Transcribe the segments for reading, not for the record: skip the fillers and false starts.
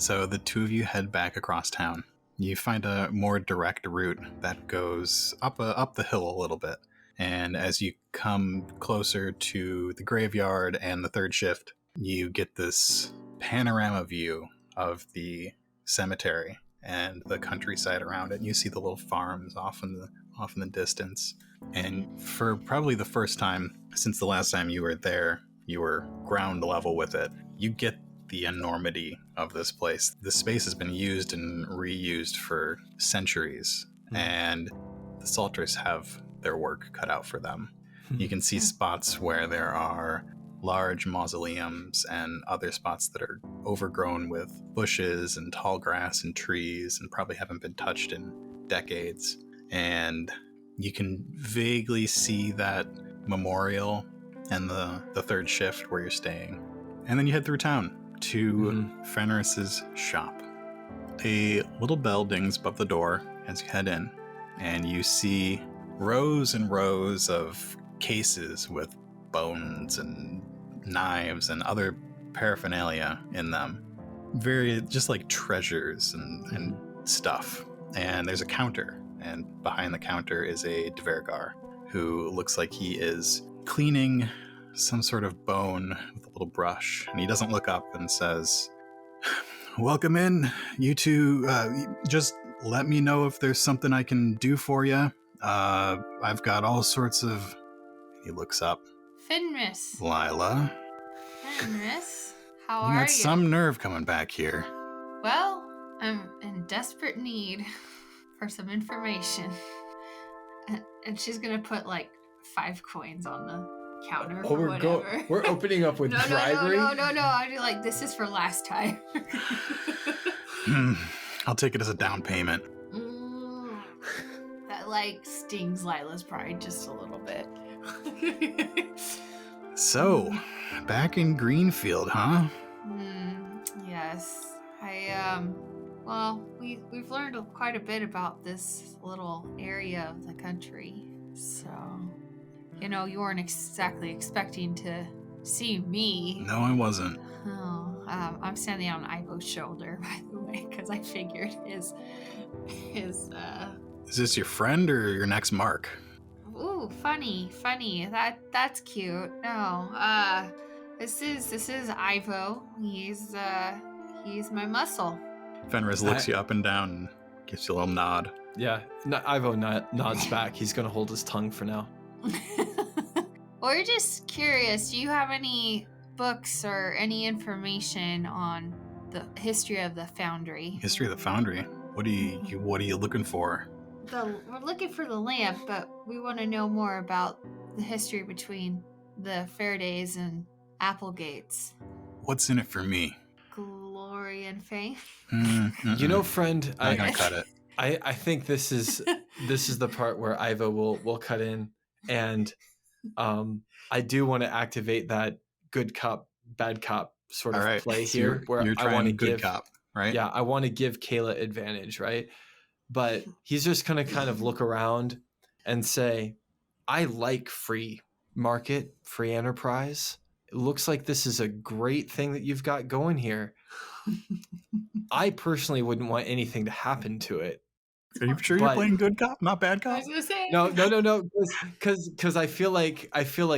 So the two of you head back across town. You find a more direct route that goes up the hill a little bit. And as you come closer to the graveyard and the third shift, you get this panorama view of the cemetery and the countryside around it. And you see the little farms off in the distance. And for probably the first time since the last time you were there, you were ground level with it. You get the enormity of this place. The space has been used and reused for centuries, and the Salters have their work cut out for them. You can see spots where there are large mausoleums and other spots that are overgrown with bushes and tall grass and trees and probably haven't been touched in decades. And you can vaguely see that memorial and the third shift where you're staying. And then you head through town to Fenris's shop. A little bell dings above the door as you head in, and you see rows and rows of cases with bones and knives and other paraphernalia in them. Very just like treasures and stuff. And there's a counter, and behind the counter is a Dvergar who looks like he is cleaning some sort of bone with a little brush, and he doesn't look up and says, "Welcome in, you two. Just let me know if there's something I can do for you. I've got all sorts of..." He looks up. Fenris. Lila. Fenris, how You are got you? some nerve coming back here. Well, I'm in desperate need for some information. And she's gonna put like 5 coins on the counter for whatever. We're opening up with bribery? No. I do like, this is for last time. I'll take it as a down payment. That like stings Lila's pride just a little bit. So, back in Greenfield, huh? Yes. Well, we've learned quite a bit about this little area of the country. So, you weren't exactly expecting to see me. No, I wasn't. Oh, I'm standing on Ivo's shoulder, by the way, because I figured his. Is this your friend or your next Mark? Ooh, funny. That's cute. No, this is Ivo. He's my muscle. Fenris looks you up and down and gives you a little nod. Yeah, Ivo nods back. He's going to hold his tongue for now. We're just curious, do you have any books or any information on the history of the Foundry? History of the Foundry? What are you looking for? We're looking for the lamp, but we want to know more about the history between the Faradays and Applegates. What's in it for me? Glory and fame. Friend, I'm gonna cut it. I think this is the part where Ivo will cut in, and I do want to activate that good cop, bad cop sort of play here, where you're I want to good cop, right? Yeah, I want to give Kayla advantage, right? But he's just going to kind of look around and say, I like free market, free enterprise. It looks like this is a great thing that you've got going here. I personally wouldn't want anything to happen to it. Are you sure you're playing good cop, not bad cop? I was gonna say No. Because I feel like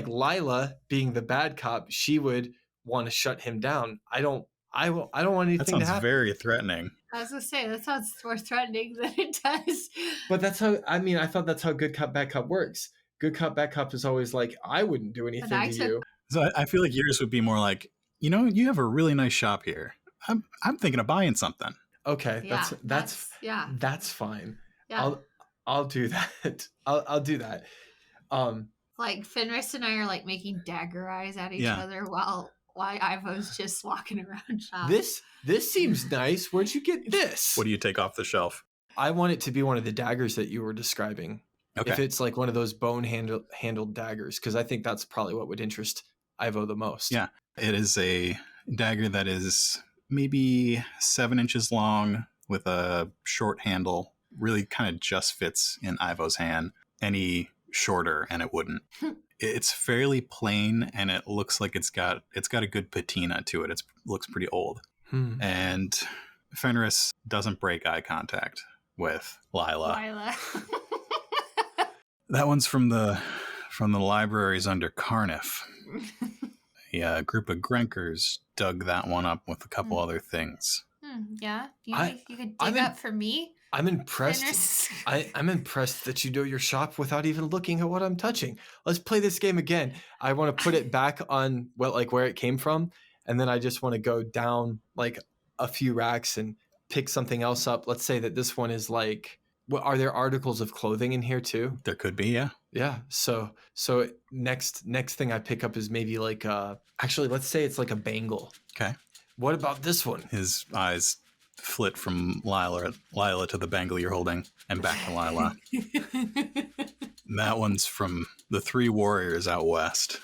Lila, being the bad cop, she would want to shut him down. I don't want anything to happen. That sounds very threatening. I was gonna say that sounds more threatening than it does. But that's how I thought that's how good cop, bad cop works. Good cop, bad cop is always like, I wouldn't do anything to you. So I feel like yours would be more like, you have a really nice shop here. I'm thinking of buying something. Okay, yeah, that's fine. Yeah. I'll do that. I'll do that. Like Fenris and I are like making dagger eyes at each other while Ivo's just walking around shop. This seems nice. Where'd you get this? What do you take off the shelf? I want it to be one of the daggers that you were describing. Okay. If it's like one of those bone handled daggers, because I think that's probably what would interest Ivo the most. Yeah, it is a dagger that is maybe 7 inches long with a short handle. Really kind of just fits in Ivo's hand. Any shorter and it wouldn't. It's fairly plain, and it looks like it's got a good patina to it. It looks pretty old. And Fenris doesn't break eye contact with Lila. Lila. That one's from the libraries under Carniff. Yeah, a group of Grenkers dug that one up with a couple other things. Yeah, you think you could dig up for me? I'm impressed. I'm impressed that you know your shop without even looking at what I'm touching. Let's play this game again. I want to put it back on where it came from, and then I just want to go down like a few racks and pick something else up. Let's say that this one is like, are there articles of clothing in here too? There could be, yeah. Yeah. So next thing I pick up is maybe like actually let's say it's like a bangle. Okay. What about this one? His eyes flit from Lila to the bangle you're holding and back to Lila. That one's from the 3 warriors out west.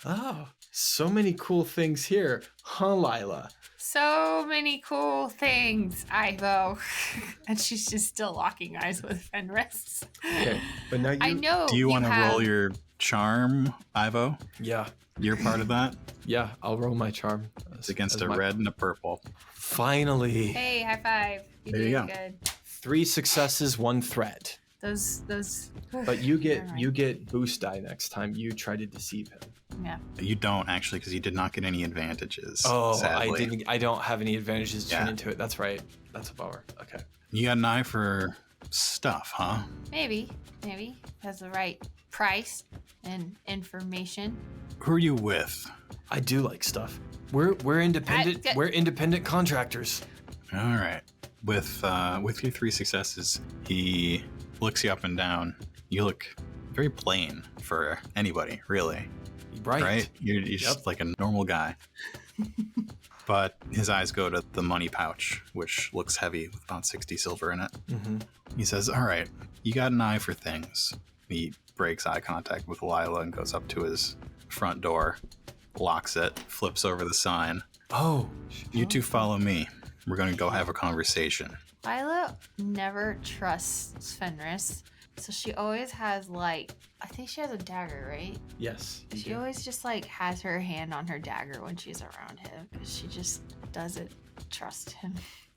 Oh, so many cool things here, huh, Lila? So many cool things, Ivo. And she's just still locking eyes with Fenris. Okay, but now I know. Do you want to roll your charm, Ivo? Yeah. You're part of that? Yeah, I'll roll my charm. It's against a red and a purple. Finally. Hey, high five. There you go. Good. 3 successes, 1 threat. Those. But you get All right. you get boost die next time you try to deceive him. Yeah. You don't actually, because you did not get any advantages. Oh, sadly. I don't have any advantages to turn Yeah. into it. That's right. That's a bummer. Okay. You got an eye for stuff, huh? Maybe. Has the right price and information. Who are you with? I do like stuff. We're independent. We're independent contractors. All right. With your 3 successes, he looks you up and down. You look very plain for anybody, really. Right? You're just like a normal guy. But his eyes go to the money pouch, which looks heavy with about 60 silver in it. Mm-hmm. He says, all right, you got an eye for things. He breaks eye contact with Lila and goes up to his front door, locks it, flips over the sign. Oh. You two follow me. We're going to go have a conversation. Lila never trusts Fenris. So she always has I think she has a dagger, right? Yes. She always just has her hand on her dagger when she's around him because she just doesn't trust him.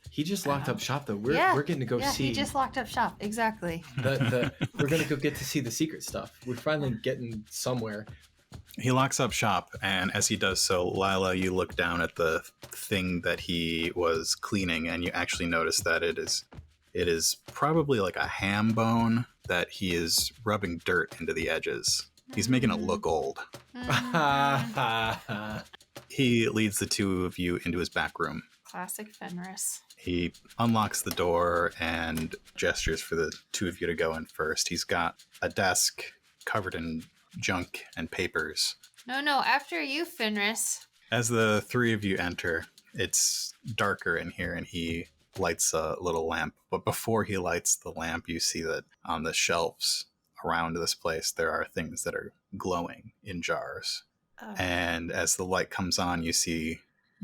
He just locked up shop though. We're getting to go see. He just locked up shop. Exactly. We're gonna go get to see the secret stuff. We're finally getting somewhere. He locks up shop, and as he does so, Lila, you look down at the thing that he was cleaning, and you actually notice that it is probably like a ham bone that he is rubbing dirt into the edges. He's making it look old. He leads the 2 of you into his back room. Classic Fenris. He unlocks the door and gestures for the 2 of you to go in first. He's got a desk covered in junk and papers. No, after you, Fenris. As the 3 of you enter, it's darker in here, and he lights a little lamp. But before he lights the lamp, you see that on the shelves around this place, there are things that are glowing in jars. Oh. And as the light comes on, you see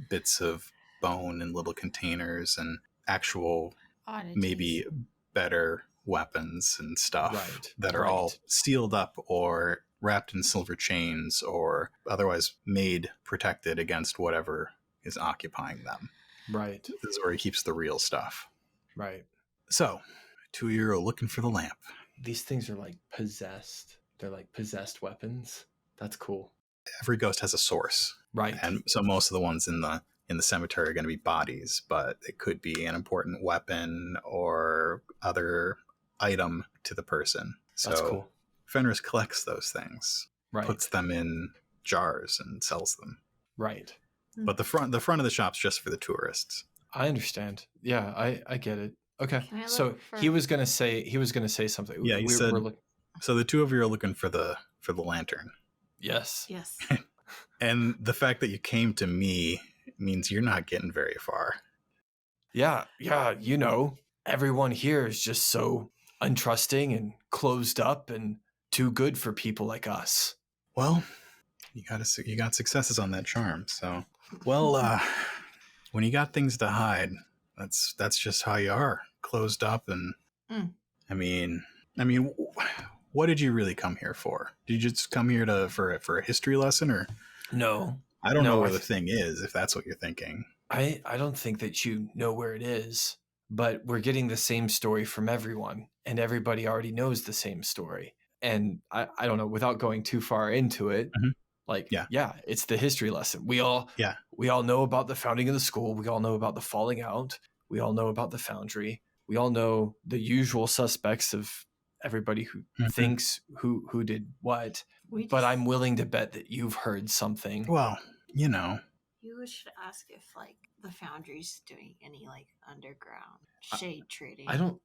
bits of bone in little containers and actual, Oddities. maybe better weapons and stuff that are all right. sealed up or wrapped in silver chains or otherwise made protected against whatever is occupying them. Right. This is where he keeps the real stuff. Right. So, 2 of you are looking for the lamp. These things are like possessed. They're like possessed weapons. That's cool. Every ghost has a source. Right. And so most of the ones in the cemetery are going to be bodies, but it could be an important weapon or other item to the person. So that's cool. Fenris collects those things, Right. puts them in jars and sells them. Right. But the front of the shop's just for the tourists. I understand. Yeah, I get it. Okay. Can I look So for- he was gonna say something. Yeah, he said- So the 2 of you are looking for the lantern. yes. Yes. And the fact that you came to me means you're not getting very far. Yeah. Everyone here is just so untrusting and closed up and too good for people like us. Well, you got successes on that charm. So, well, when you got things to hide, that's just how you are, closed up. And I mean, what did you really come here for? Did you just come here for a history lesson, or No. I don't know No, where the thing is, if that's what you're thinking. I don't think that you know where it is, but we're getting the same story from everyone, and everybody already knows the same story. And I don't know, without going too far into it, Mhm. like, Yeah. yeah, it's the history lesson. We all know about the founding of the school. We all know about the falling out. We all know about the foundry. We all know the usual suspects of everybody who Mhm. thinks who did what. But I'm willing to bet that you've heard something. Well, you know, You should ask if like the foundry's doing any like underground shade trading. I don't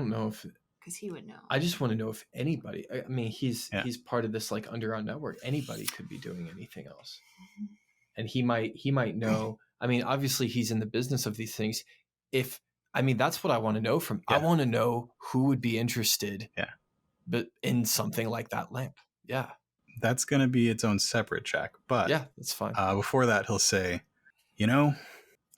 know if, because he would know. I just want to know if anybody. I mean, he's Yeah. part of this like underground network. Anybody could be doing anything else, and he might know. I mean, obviously, he's in the business of these things. That's what I want to know from. Yeah. I want to know who would be interested. Yeah. But in something like that lamp. Yeah. That's going to be its own separate check. But yeah, that's fine. Before that, he'll say, you know,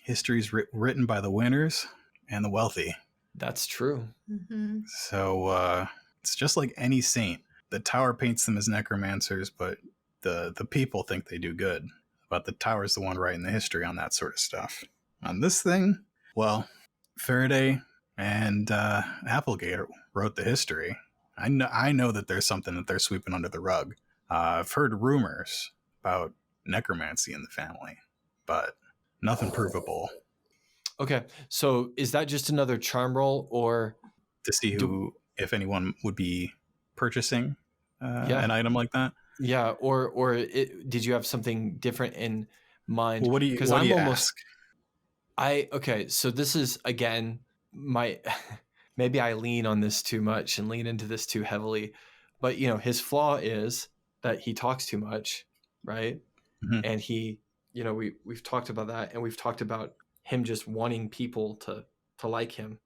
history's written by the winners and the wealthy. That's true. Mm-hmm. So it's just like any saint. The tower paints them as necromancers, but the people think they do good. But the tower's the one writing the history on that sort of stuff. On this thing, well, Faraday and Applegate wrote the history. I know that there's something that they're sweeping under the rug. I've heard rumors about necromancy in the family, but nothing provable. Okay, so is that just another charm roll, or to see if anyone would be purchasing an item like that? Yeah, or did you have something different in mind? Well, what do you ask? Okay, so this is again my maybe I lean on this too much and lean into this too heavily, but his flaw is that he talks too much, right? Mm-hmm. And he, we've talked about that, and we've talked about him just wanting people to like him.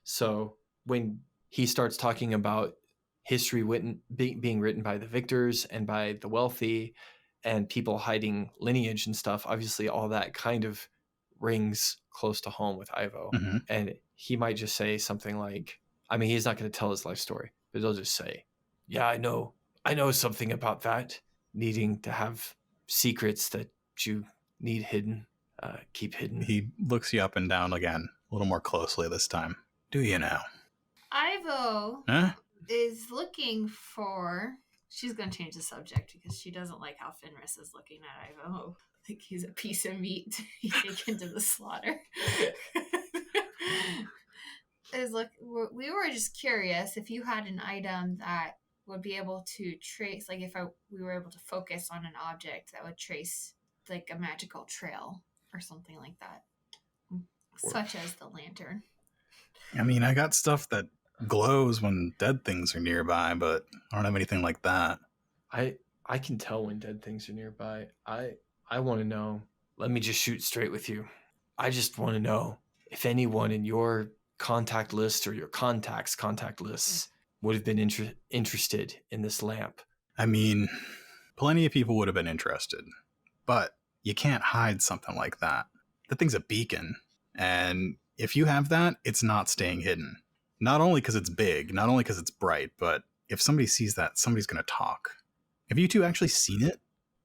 So when he starts talking about history being written by the victors and by the wealthy and people hiding lineage and stuff, obviously all that kind of rings close to home with Ivo. Mm-hmm. And he might just say something like, I mean, he's not going to tell his life story, but he'll just say, yeah, I know something about that, needing to have secrets that you need hidden, keep hidden. He looks you up and down again, a little more closely this time. Do you know? Ivo is looking for... She's going to change the subject because she doesn't like how Fenris is looking at Ivo. Like he's a piece of meat to take into the slaughter. We were just curious if you had an item that would be able to trace, like if we were able to focus on an object that would trace like a magical trail or something like that, such as the lantern. I mean, I got stuff that glows when dead things are nearby, but I don't have anything like that. I can tell when dead things are nearby. I want to know. Let me just shoot straight with you. I just want to know if anyone in your contact list or your contacts' contact lists would have been interested in this lamp. I mean, plenty of people would have been interested, but you can't hide something like that. The thing's a beacon, and if you have that, it's not staying hidden. Not only because it's big, not only because it's bright, but if somebody sees that, somebody's going to talk. Have you two actually seen it?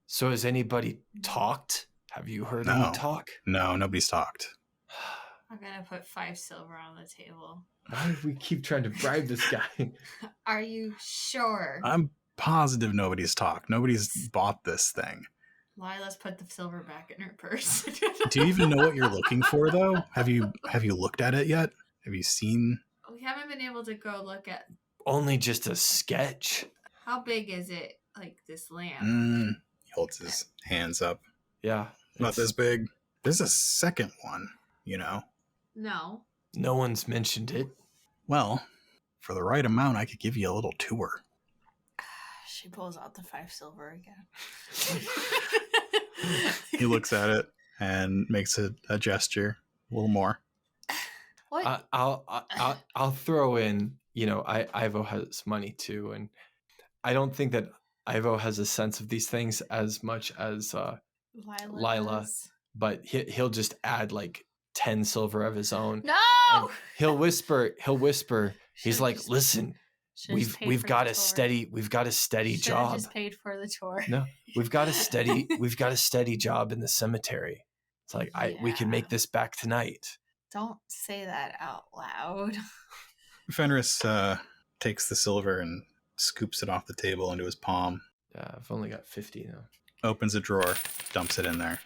So has anybody talked? Have you heard any talk? No, nobody's talked. I'm going to put 5 silver on the table. Why do we keep trying to bribe this guy? Are you sure? I'm positive nobody's talked. Nobody's bought this thing. Lila's put the silver back in her purse. Do you even know what you're looking for, though? Have you looked at it yet? Have you seen? We haven't been able to go look at... Only just a sketch. How big is it, like this lamp? He holds his hands up. Yeah. Not this big. There's a second one, No. No one's mentioned it. Well, for the right amount, I could give you a little tour. She pulls out the 5 silver again. He looks at it and makes a gesture, a little more. What? I'll throw in, Ivo has money too, and I don't think that Ivo has a sense of these things as much as Lila, but he'll just add like 10 silver of his own. No. He'll whisper. He's like, listen, we've got a steady job. Just paid for the tour. No, we've got a steady job in the cemetery. It's like, we can make this back tonight. Don't say that out loud. Fenris takes the silver and scoops it off the table into his palm. I've only got 50 now. Opens a drawer, dumps it in there.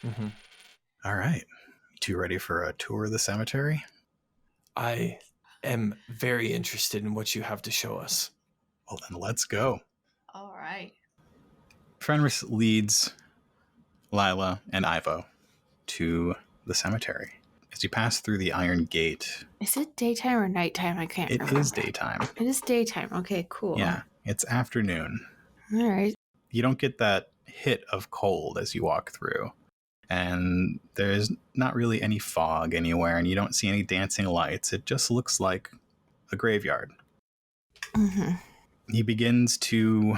Mm-hmm. All right. You two ready for a tour of the cemetery? I am very interested in what you have to show us. Well, then let's go. All right. Fenris leads Lila and Ivo to the cemetery. As you pass through the iron gate... Is it daytime or nighttime? I can't remember. It is daytime. It is daytime. Okay, cool. Yeah, it's afternoon. All right. You don't get that hit of cold as you walk through. And there's not really any fog anywhere, and you don't see any dancing lights. It just looks like a graveyard. Mm-hmm. He begins to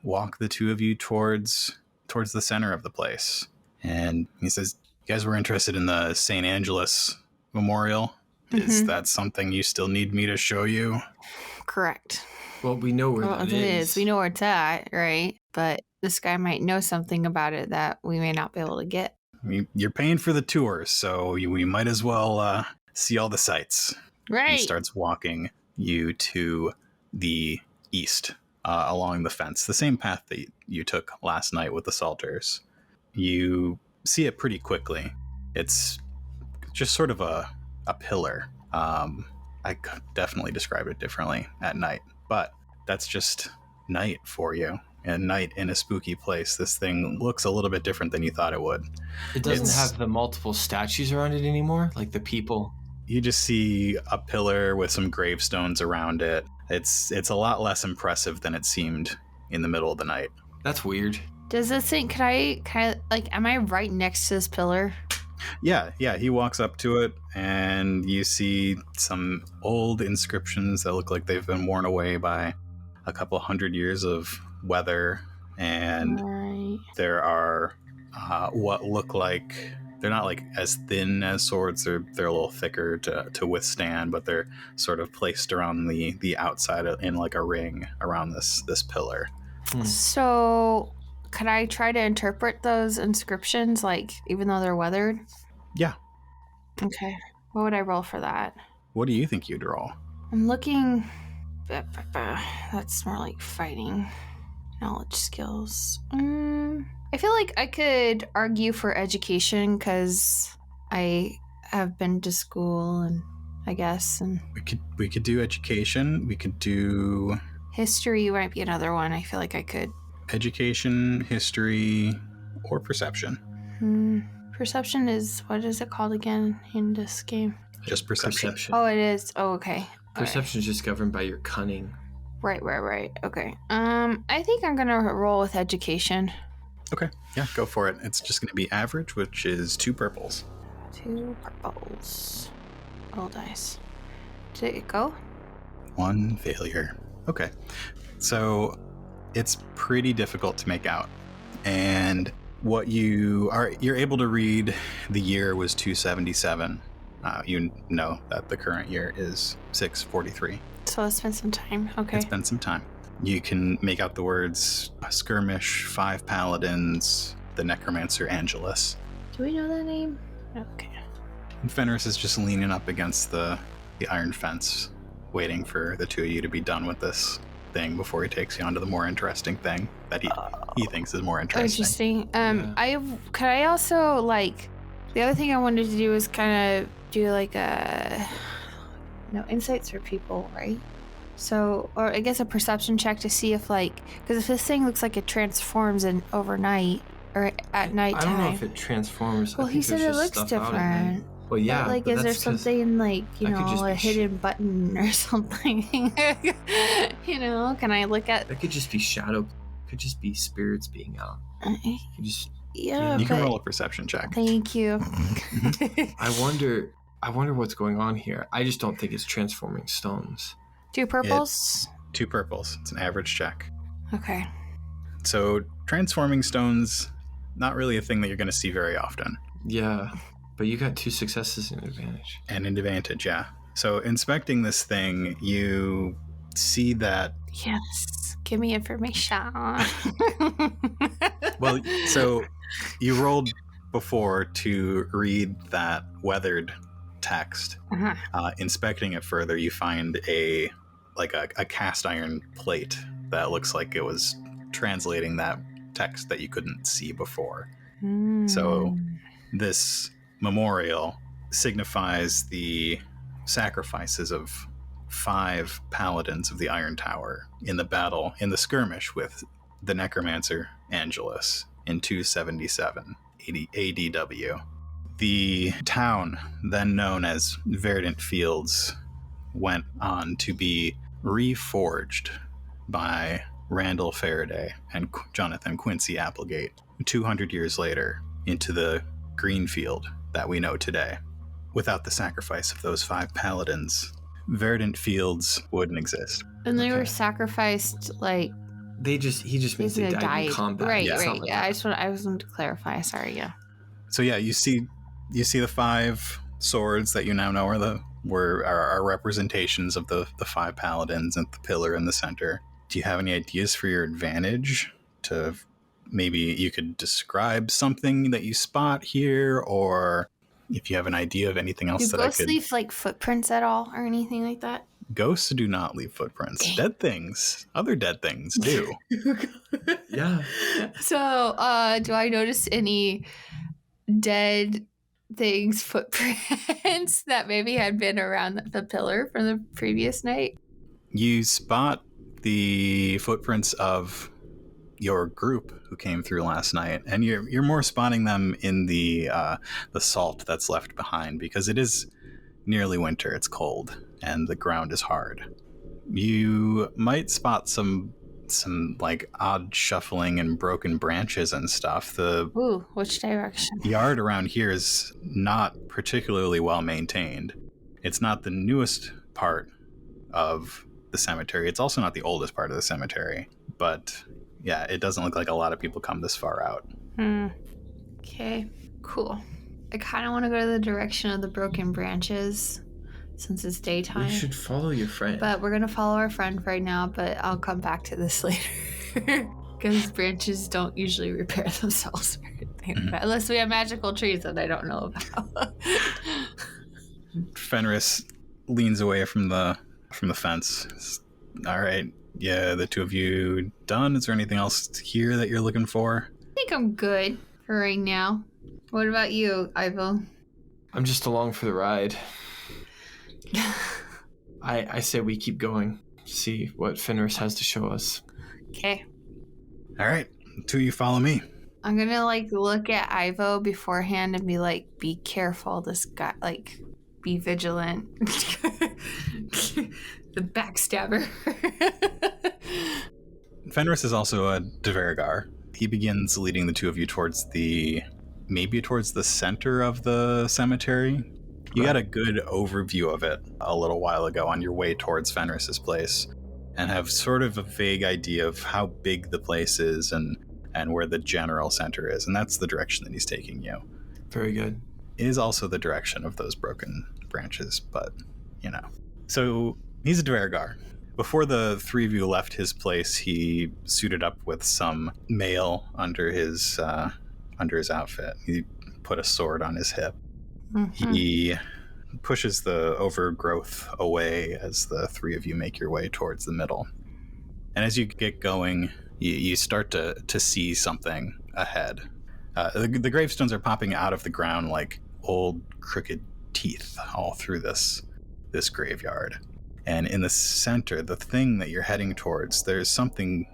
walk the two of you towards the center of the place. And he says, you guys were interested in the St. Angelus Memorial. Is that something you still need me to show you? Correct. Well, we know where that is. We know where it's at, right? But this guy might know something about it that we may not be able to get. You're paying for the tours, so we might as well see all the sights. Right. He starts walking you to the east along the fence, the same path that you took last night with the Salters. You see it pretty quickly. It's just sort of a pillar. I could definitely describe it differently at night, but that's just night for you. And night in a spooky place. This thing looks a little bit different than you thought it would. It doesn't have the multiple statues around it anymore, like the people. You just see a pillar with some gravestones around it. It's a lot less impressive than it seemed in the middle of the night. That's weird. Does this thing, can I like, am I right next to this pillar? Yeah, he walks up to it, and you see some old inscriptions that look like they've been worn away by a couple hundred years of weather, and there are what look like, they're not like as thin as swords, they're a little thicker to withstand, but they're sort of placed around the outside in like a ring around this pillar. So could I try to interpret those inscriptions, like, even though they're weathered? Yeah. Okay. What would I roll for that? What do you think you'd roll? I'm looking... That's more like fighting. Knowledge skills. I feel like I could argue for education, because I have been to school, and I guess, and... We could do education. We could do... History might be another one. I feel like I could. Education, history, or perception. Perception is, what is it called again in this game? Just perception. Oh, it is. Oh, okay. Perception is just governed by your cunning. Right. Okay. I think I'm gonna roll with education. Okay. Yeah, go for it. It's just gonna be average, which is 2 purples. 2 purples. Roll dice. Did it go? 1 failure. Okay. So it's pretty difficult to make out. And what you're able to read, the year was 277. You know that the current year is 643. So it's been some time. Okay. It's been some time. You can make out the words skirmish, 5 paladins, the necromancer Angelus. Do we know that name? Okay. And Fenris is just leaning up against the iron fence, waiting for the two of you to be done with this thing before he takes you on to the more interesting thing that he thinks is more interesting. Could I also, like, the other thing I wanted to do is kind of do like insights for people, right? So, or I guess a perception check to see if, like, because if this thing looks like it transforms overnight or at nighttime. I don't know if it transforms. Well, he said it looks different. Well, yeah. But, like, is there something like, a hidden button or something? Can I look at? That could just be shadow. It could just be spirits being out. You can roll a perception check. Thank you. I wonder what's going on here. I just don't think it's transforming stones. 2 purples? It's 2 purples. It's an average check. Okay. So transforming stones, not really a thing that you're going to see very often. Yeah, but you got 2 successes and an advantage. And an advantage, yeah. So inspecting this thing, you see that... Yes, give me information. Well, so you rolled before to read that weathered text. Inspecting it further, you find a cast iron plate that looks like it was translating that text that you couldn't see before. So this memorial signifies the sacrifices of 5 paladins of the Iron Tower in the skirmish with the necromancer Angelus in 277 ADW. The town, then known as Verdant Fields, went on to be reforged by Randall Faraday and Jonathan Quincy Applegate 200 years later into the Greenfield that we know today. Without the sacrifice of those 5 paladins, Verdant Fields wouldn't exist. And they were sacrificed, like... he just means they died in combat. Right, yeah, right. Like yeah, I was wanting to clarify. Sorry, yeah. So yeah, you see the 5 swords that you now know are representations of the 5 paladins and the pillar in the center. Do you have any ideas for your advantage? To maybe you could describe something that you spot here, or if you have an idea of anything else that I could... Do ghosts leave like footprints at all or anything like that? Ghosts do not leave footprints. Other dead things do. Yeah. So, do I notice any dead things footprints that maybe had been around the pillar from the previous night? You spot the footprints of your group who came through last night, and you're more spotting them in the salt that's left behind, because it is nearly winter. It's cold and the ground is hard. You might spot some like odd shuffling and broken branches and stuff. Ooh, which direction? Yard around here is not particularly well maintained. It's not the newest part of the cemetery. It's also not the oldest part of the cemetery. But yeah, it doesn't look like a lot of people come this far out. Okay, cool. I kind of want to go to the direction of the broken branches since it's daytime. We should follow your friend. But we're going to follow our friend right now, but I'll come back to this later. Because branches don't usually repair themselves or anything like that, unless we have magical trees that I don't know about. Fenris leans away from the fence. All right, yeah, the 2 of you done? Is there anything else here that you're looking for? I think I'm good for right now. What about you, Ivo? I'm just along for the ride. I say we keep going, see what Fenris has to show us. Okay. All right, 2 of you follow me. I'm gonna look at Ivo beforehand and be like, be careful, this guy, be vigilant. The backstabber. Fenris is also a Devergar. He begins leading the 2 of you towards the center of the cemetery. You got a good overview of it a little while ago on your way towards Fenris's place, and have sort of a vague idea of how big the place is and where the general center is, and that's the direction that he's taking you. Very good. It is also the direction of those broken branches, but, So, he's a Dvergar. Before the 3 of you left his place, he suited up with some mail under his outfit. He put a sword on his hip. Mm-hmm. He pushes the overgrowth away as the 3 of you make your way towards the middle. And as you get going, you start to see something ahead. The gravestones are popping out of the ground like old crooked teeth all through this graveyard. And in the center, the thing that you're heading towards, there's something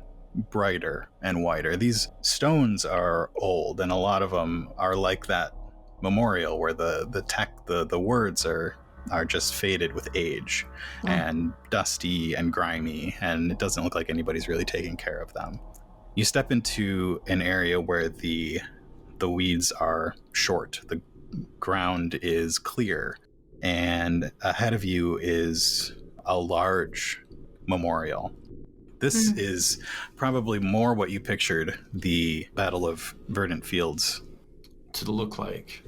brighter and whiter. These stones are old, and a lot of them are like that memorial where the words are just faded with age and dusty and grimy, and it doesn't look like anybody's really taking care of them. You step into an area where the weeds are short, the ground is clear, and ahead of you is a large memorial. This is probably more what you pictured the Battle of Verdant Fields to look like.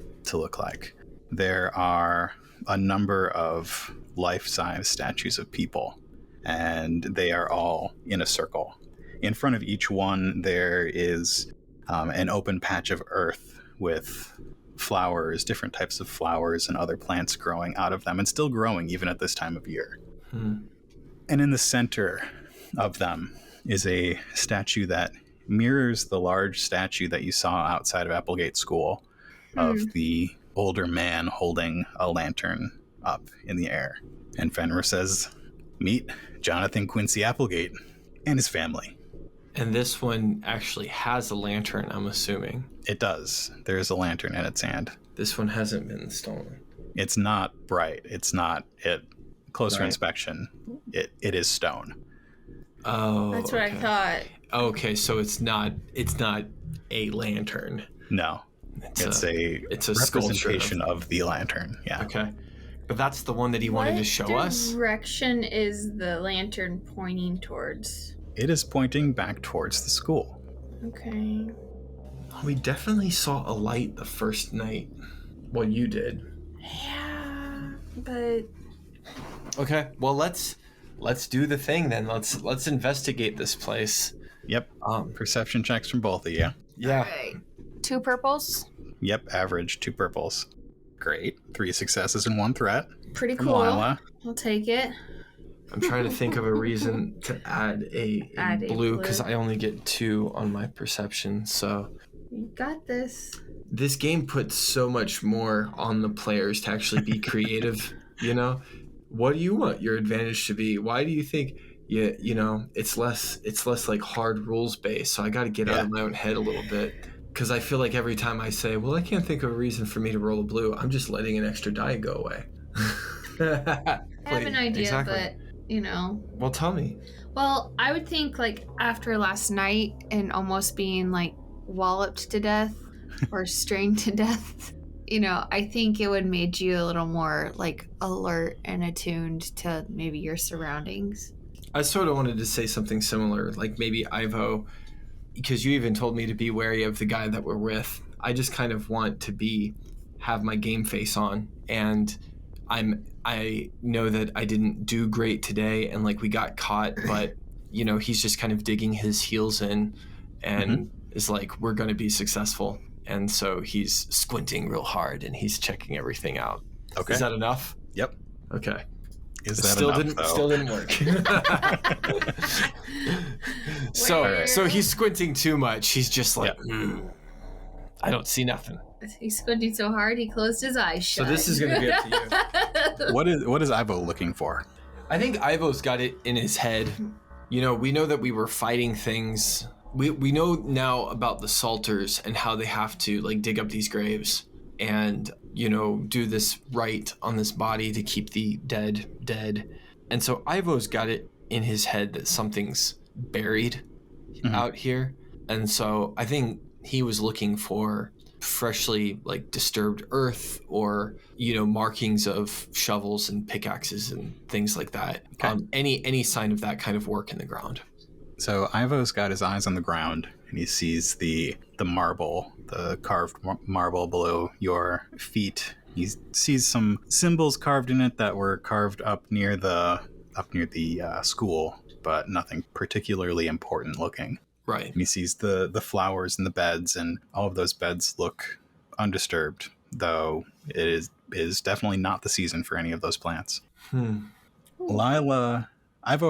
There are a number of life-size statues of people, and they are all in a circle. In front of each one, there is an open patch of earth with flowers, different types of flowers and other plants growing out of them, and still growing even at this time of year. And in the center of them is a statue that mirrors the large statue that you saw outside of Applegate School of the older man holding a lantern up in the air. And Fenrir says, "Meet Jonathan Quincy Applegate and his family." And this one actually has a lantern, I'm assuming. It does. There is a lantern in its hand. This one hasn't been stolen. It's not bright. It's not at closer inspection. It is stone. Oh, That's what I thought. Okay, so it's not a lantern. No. It's a representation of the lantern. Yeah. Okay. But that's the one that he wanted to show us? What direction is the lantern pointing towards? It is pointing back towards the school. Okay. We definitely saw a light the first night. Well, you did. Yeah, but... Okay, well, let's do the thing then. Let's investigate this place. Yep. Perception checks from both of you. Yeah. All right. 2 purples. Yep, average 2 purples. Great. 3 successes and 1 threat. Pretty from cool. Lila. I'll take it. I'm trying to think of a reason to add a blue because I only get 2 on my perception. So You got this. this game puts so much more on the players to actually be creative. You know, what do you want your advantage to be? Why do you think? You know, it's less like hard rules based. So I got to get out of my own head a little bit. Because I feel like every time I say, well, I can't think of a reason for me to roll a blue, I'm just letting an extra die go away. I have an idea, Exactly. but, you know. Well, tell me. Well, I would think, like, after last night and almost being, like, walloped to death or strained to death, you know, I think it would made you a little more, like, alert and attuned to maybe your surroundings. I sort of wanted to say something similar, like maybe Ivo, because you even told me to be wary of the guy that we're with. I just kind of want to have my game face on, and I know that I didn't do great today, and like we got caught, but you know he's just kind of digging his heels in, and is like we're going to be successful, and so he's squinting real hard and he's checking everything out. Okay. Is that enough? Yep. Okay. Is that enough, though? Still didn't work. So he's squinting too much. He's just like, I don't see nothing. He's squinting so hard he closed his eyes shut. So this is going to be up to you. What is Ivo looking for? I think Ivo's got it in his head. You know, we know that we were fighting things. We know now about the Salters and how they have to like dig up these graves and, you know, do this rite on this body to keep the dead. And so Ivo's got it in his head that something's buried out here. And so I think he was looking for freshly like disturbed earth or, you know, markings of shovels and pickaxes and things like that. Okay. Any sign of that kind of work in the ground. So Ivo's got his eyes on the ground and he sees the marble, the carved marble below your feet. He sees some symbols carved in it that were carved up near the school, but nothing particularly important looking. Right. And he sees the flowers in the beds, and all of those beds look undisturbed, though it is definitely not the season for any of those plants. Ivo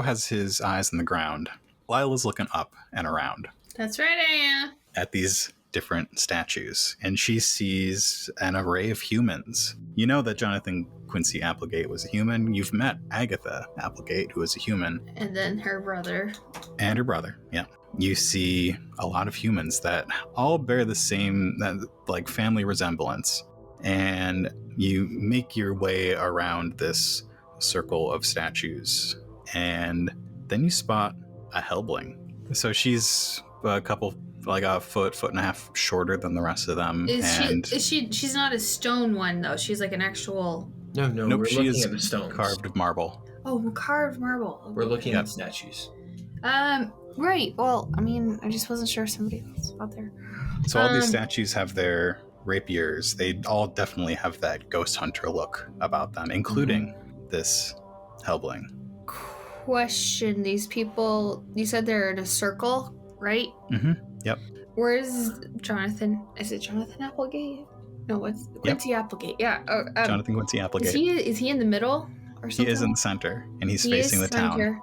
has his eyes on the ground. Lila's looking up and around. That's right, I am. At these different statues, and she sees an array of humans. You know that Jonathan Quincy Applegate was a human. You've met Agatha Applegate, who is a human. And then her brother. And her brother, yeah. You see a lot of humans that all bear the same, like, family resemblance. And you make your way around this circle of statues. And then you spot a Helbling. So she's a couple, like a foot and a half shorter than the rest of them. She's not a stone one, though. She's like an actual... No, nope, we're she looking is at the stones. carved of marble. Oh, carved marble. We're looking at statues. Right. Well, I mean, I just wasn't sure if somebody else out there. So all these statues have their rapiers. They all definitely have that ghost hunter look about them, including this Helbling. Question: these people, you said they're in a circle, right? Yep. Where's Jonathan? Is it Jonathan Applegate? No, what's Quincy Applegate? Yeah. Jonathan Quincy Applegate. Is he in the middle or something? He is in the center, and he's He facing is the town. center.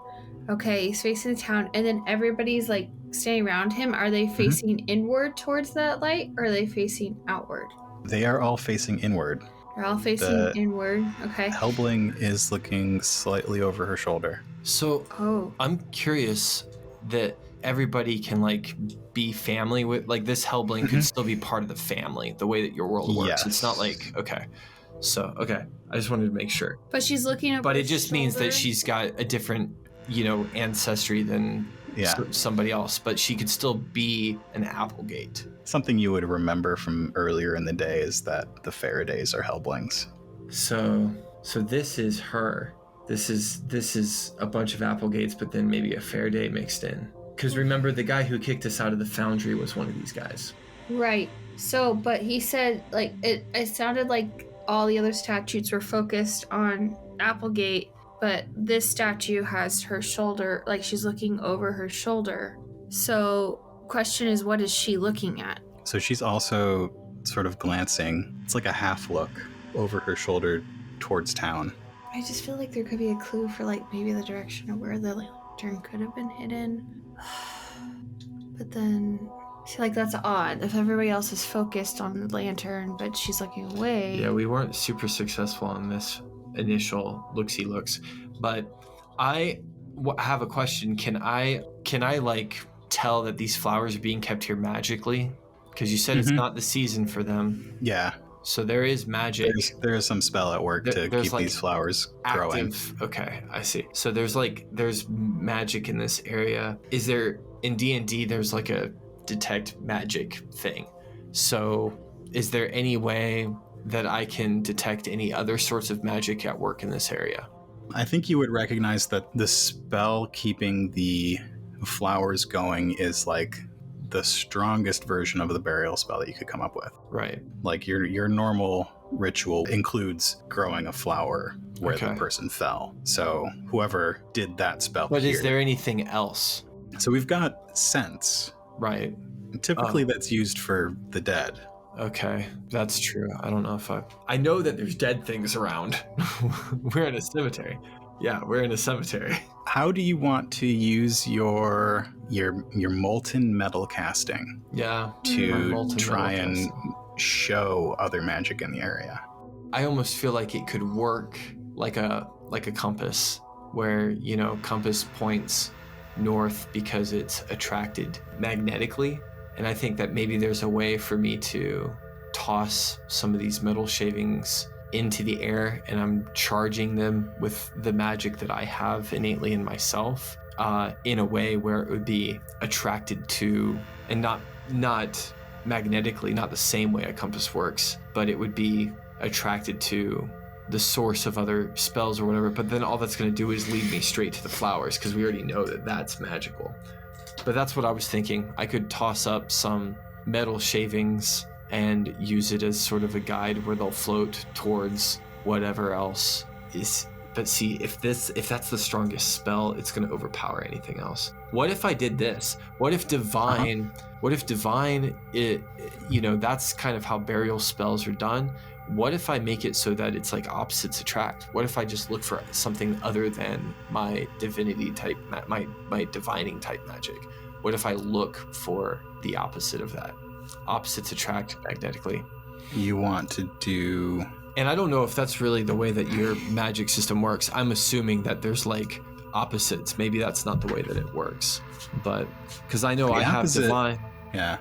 Okay, he's facing the town, and then everybody's like standing around him. Are they facing inward towards that light, or are they facing outward? They are all facing inward. They're all facing inward. Okay. Helbling is looking slightly over her shoulder. So I'm curious that everybody can like be family with, like, this Helbling could still be part of the family, the way that your world works. Yes. It's not like, okay. So, okay. I just wanted to make sure. But she's looking over. But it just means that she's got a different, ancestry than somebody else. But she could still be an Applegate. Something you would remember from earlier in the day is that the Faradays are Helblings. So this is her. This is a bunch of Applegates, but then maybe a Faraday mixed in. Because remember, the guy who kicked us out of the foundry was one of these guys. Right. So, but he said, like, it sounded like all the other statutes were focused on Applegate, but this statue has her shoulder, like she's looking over her shoulder. So, question is, what is she looking at? So she's also sort of glancing. It's like a half look over her shoulder towards town. I just feel like there could be a clue for, like, maybe the direction of where the lantern could have been hidden. But then, I feel like that's odd. If everybody else is focused on the lantern, but she's looking away. Yeah, we weren't super successful on this initial looks. But I have a question. Can I like tell that these flowers are being kept here magically? Because you said it's not the season for them. Yeah. So there is magic. There is some spell at work to keep like these flowers growing. Okay, I see. So there's magic in this area. Is there, in D&D, there's like a detect magic thing. So is there any way that I can detect any other sorts of magic at work in this area? I think you would recognize that the spell keeping the flowers going is like the strongest version of the burial spell that you could come up with. Right. Like your normal ritual includes growing a flower where the person fell. So whoever did that spell. But is there anything else? So we've got sense. Right. Typically that's used for the dead. Okay, that's true. I don't know if I know that there's dead things around. We're in a cemetery. Yeah, we're in a cemetery. How do you want to use your molten metal casting? Yeah, to try and show other magic in the area. I almost feel like it could work like a compass, where compass points north because it's attracted magnetically. And I think that maybe there's a way for me to toss some of these metal shavings into the air, and I'm charging them with the magic that I have innately in myself, in a way where it would be attracted to, and not magnetically, not the same way a compass works, but it would be attracted to the source of other spells or whatever. But then all that's going to do is lead me straight to the flowers, because we already know that that's magical. But that's what I was thinking. I could toss up some metal shavings and use it as sort of a guide where they'll float towards whatever else is. But see, if that's the strongest spell, it's going to overpower anything else. What if I did this? What if divine? What if divine? That's kind of how burial spells are done. What if I make it so that it's like opposites attract? What if I just look for something other than my divinity type, my divining type magic? What if I look for the opposite of that? Opposites attract magnetically. You want to do... And I don't know if that's really the way that your magic system works. I'm assuming that there's like opposites. Maybe that's not the way that it works. But because I know I have divine. Yeah.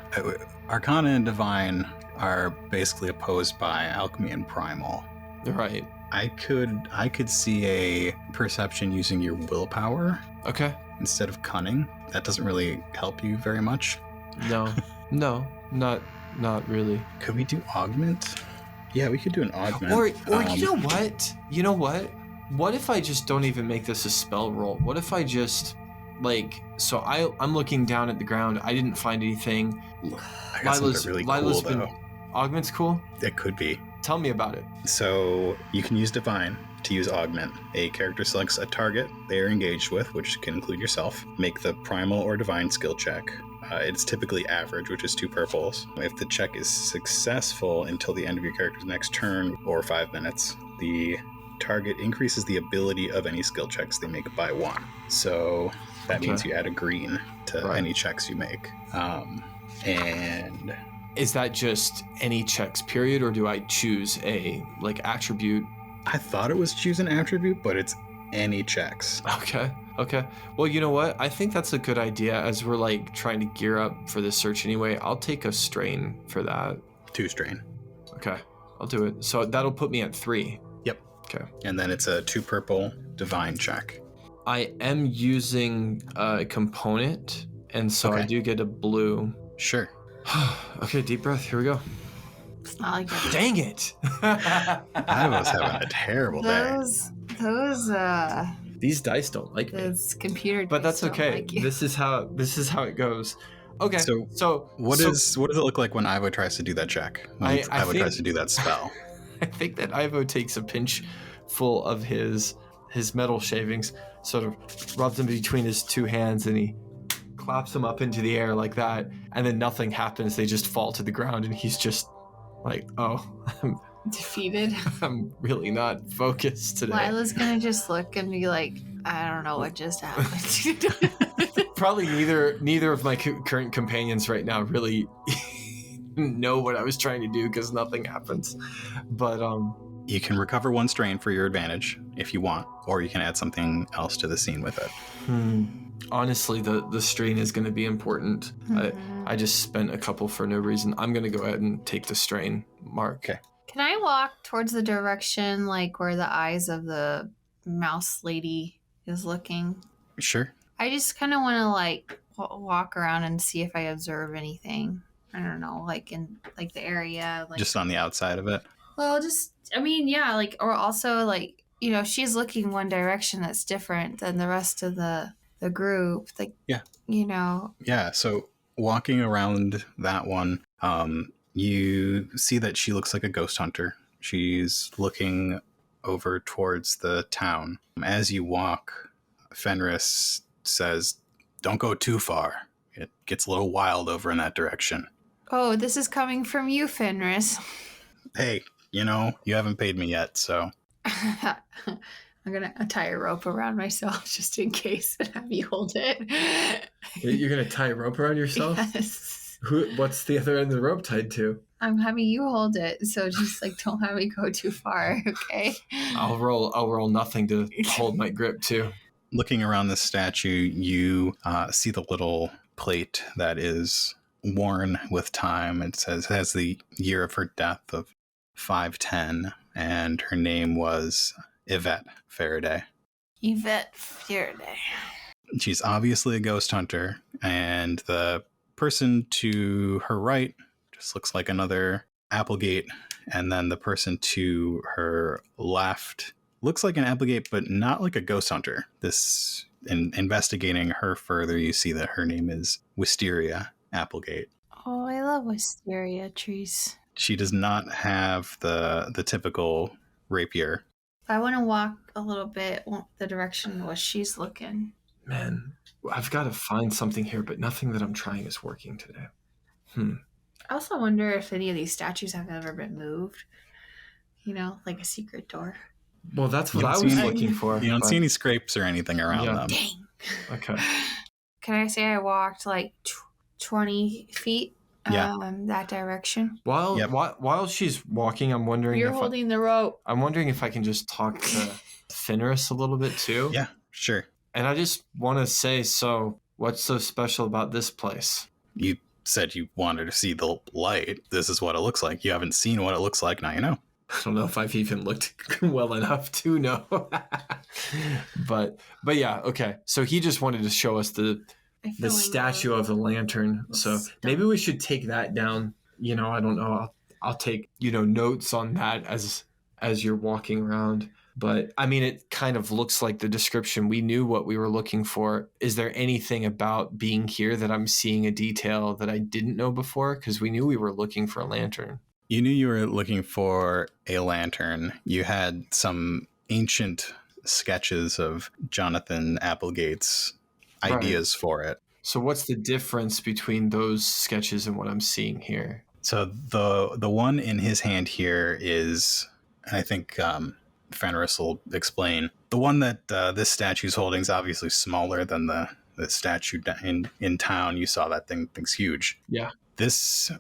Arcana and divine are basically opposed by alchemy and primal. Right. I could see a perception using your willpower. Okay. Instead of cunning. That doesn't really help you very much. No, not really. Could we do augment? Yeah, we could do an augment. Or you know what? What if I just don't even make this a spell roll? What if I just so I'm looking down at the ground. I didn't find anything. I got something really cool though. Augment's cool? It could be. Tell me about it. So you can use divine to use augment. A character selects a target they are engaged with, which can include yourself. Make the primal or divine skill check. It's typically average, which is 2 purples. If the check is successful until the end of your character's next turn or 5 minutes, the target increases the ability of any skill checks they make by 1. So that means you add a green to any checks you make. And is that just any checks period, or do I choose a attribute? I thought it was choose an attribute, but it's any checks. Okay. Well, you know what? I think that's a good idea as we're trying to gear up for this search anyway. I'll take a strain for that. 2 strain. Okay. I'll do it. So that'll put me at 3. Yep. Okay. And then it's a 2 purple divine check. I am using a component, and so I do get a blue. Sure. Okay, deep breath. Here we go. It's not like that. Dang it. I was having a terrible day. These dice don't like me. Those computer dice but that's okay. Like you. This is how it goes. Okay. So what does it look like when Ivo tries to do that check? When Ivo tries to do that spell? I think that Ivo takes a pinch full of his metal shavings, sort of rubs them between his 2 hands, and he claps them up into the air like that, and then nothing happens. They just fall to the ground, and he's just like, oh, I'm defeated. I'm really not focused today. Lila's gonna just look and be like, I don't know what just happened. Probably neither of my current companions right now really know what I was trying to do because nothing happens. But you can recover 1 strain for your advantage if you want, or you can add something else to the scene with it. Honestly, the strain is going to be important. I just spent a couple for no reason. I'm going to go ahead and take the strain, Mark. Okay. Can I walk towards the direction where the eyes of the mouse lady is looking? Sure. I just kind of want to walk around and see if I observe anything. I don't know, in the area, just on the outside of it. Well, or also she's looking one direction that's different than the rest of the group. Yeah. So walking around that one, you see that she looks like a ghost hunter. She's looking over towards the town. As you walk, Fenris says, "Don't go too far. It gets a little wild over in that direction." Oh, this is coming from you, Fenris. Hey, you haven't paid me yet, so. I'm going to tie a rope around myself just in case and have you hold it. You're going to tie a rope around yourself? Yes. What's the other end of the rope tied to? I'm having you hold it, so just don't have me go too far, okay? I'll roll nothing to hold my grip too. Looking around the statue, you see the little plate that is worn with time. It has the year of her death of 510, and her name was Yvette Faraday. Yvette Faraday. She's obviously a ghost hunter, and the person to her right just looks like another Applegate, and then the person to her left looks like an Applegate, but not like a ghost hunter. In investigating her further, you see that her name is Wisteria Applegate. Oh, I love wisteria trees. She does not have the typical rapier. I want to walk a little bit the direction where she's looking. Man, I've got to find something here, but nothing that I'm trying is working today. I also wonder if any of these statues have ever been moved. Like a secret door. Well, that's what I was looking for. You don't see any scrapes or anything around them. Dang. Okay. Can I say I walked 20 feet that direction? While she's walking, I'm wondering You're holding the rope. I'm wondering if I can just talk to Fenris a little bit too. Yeah, sure. And I just want to say, so what's so special about this place? You said you wanted to see the light. This is what it looks like. You haven't seen what it looks like. Now you know. I don't know if I've even looked well enough to know. but yeah, okay. So he just wanted to show us the statue of the lantern. So maybe we should take that down. I don't know. I'll take, notes on that as you're walking around. But I mean, it kind of looks like the description. We knew what we were looking for. Is there anything about being here that I'm seeing a detail that I didn't know before? Because we knew we were looking for a lantern. You knew you were looking for a lantern. You had some ancient sketches of Jonathan Applegate's ideas for it. So what's the difference between those sketches and what I'm seeing here? So the one in his hand here is, I think Fenris will explain. The one that this statue's holding is obviously smaller than the statue in town. You saw that thing's huge. Yeah. This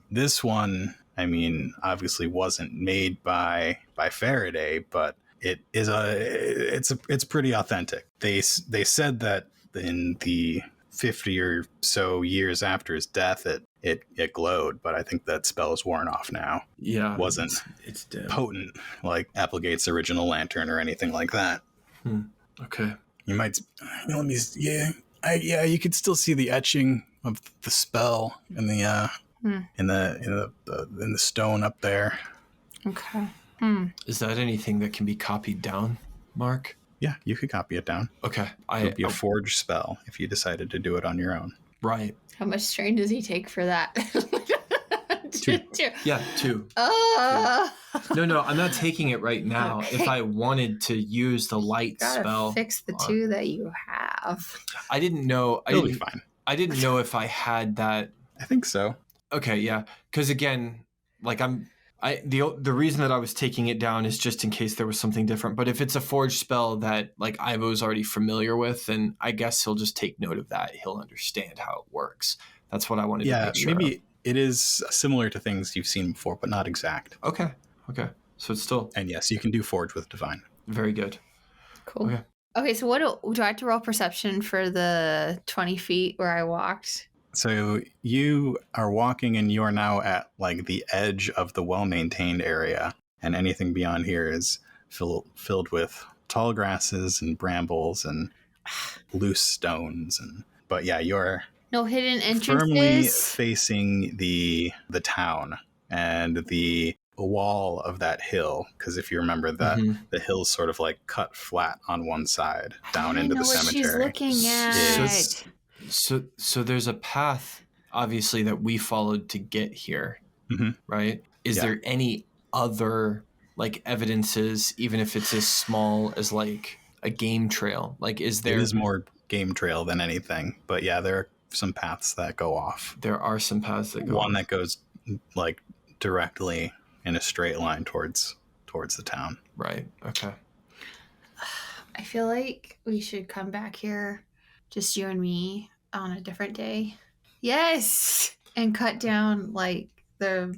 one, I mean, obviously wasn't made by Faraday, but it's pretty authentic. They said that in the 50 or so years after his death, it glowed, but I think that spell is worn off now. Yeah, wasn't it's dead. Potent like Applegate's original lantern or anything like that. Okay. You might let me. Yeah, you could still see the etching of the spell in the in the stone up there. Okay. Is that anything that can be copied down, Mark? Yeah, you could copy it down. Okay. It would be a forged spell if you decided to do it on your own. Right. How much strain does he take for that? Two. Yeah, 2. No, I'm not taking it right now. Okay. If I wanted to use the light Gotta spell, fix the 2 that you have. I didn't know. It'll be fine. I didn't know if I had that. I think so. Okay, yeah. Because again, like the reason that I was taking it down is just in case there was something different. But if it's a forged spell that like Ivo's already familiar with, then I guess he'll just take note of that. He'll understand how it works. That's what I wanted to make sure maybe of. It is similar to things you've seen before, but not exact. Okay. So it's still... And yes, you can do Forge with Divine. Very good. Cool. Okay, so what do I have to roll perception for the 20 feet where I walked? So you are walking and you are now at like the edge of the well-maintained area. And anything beyond here is filled with tall grasses and brambles and loose stones. But yeah, you're... No hidden entrances? Firmly facing the town and the wall of that hill, because if you remember that the hill's sort of like cut flat on one side down into the cemetery. She's looking at. So there's a path, obviously, that we followed to get here, right? Is there any other like evidences, even if it's as small as like a game trail? Like, is there? It is more game trail than anything, but yeah, there are some paths that go off. There are some paths that go One off. that goes like directly in a straight line towards the town. Right. Okay. I feel like we should come back here, just you and me, on a different day. Yes! And cut down like the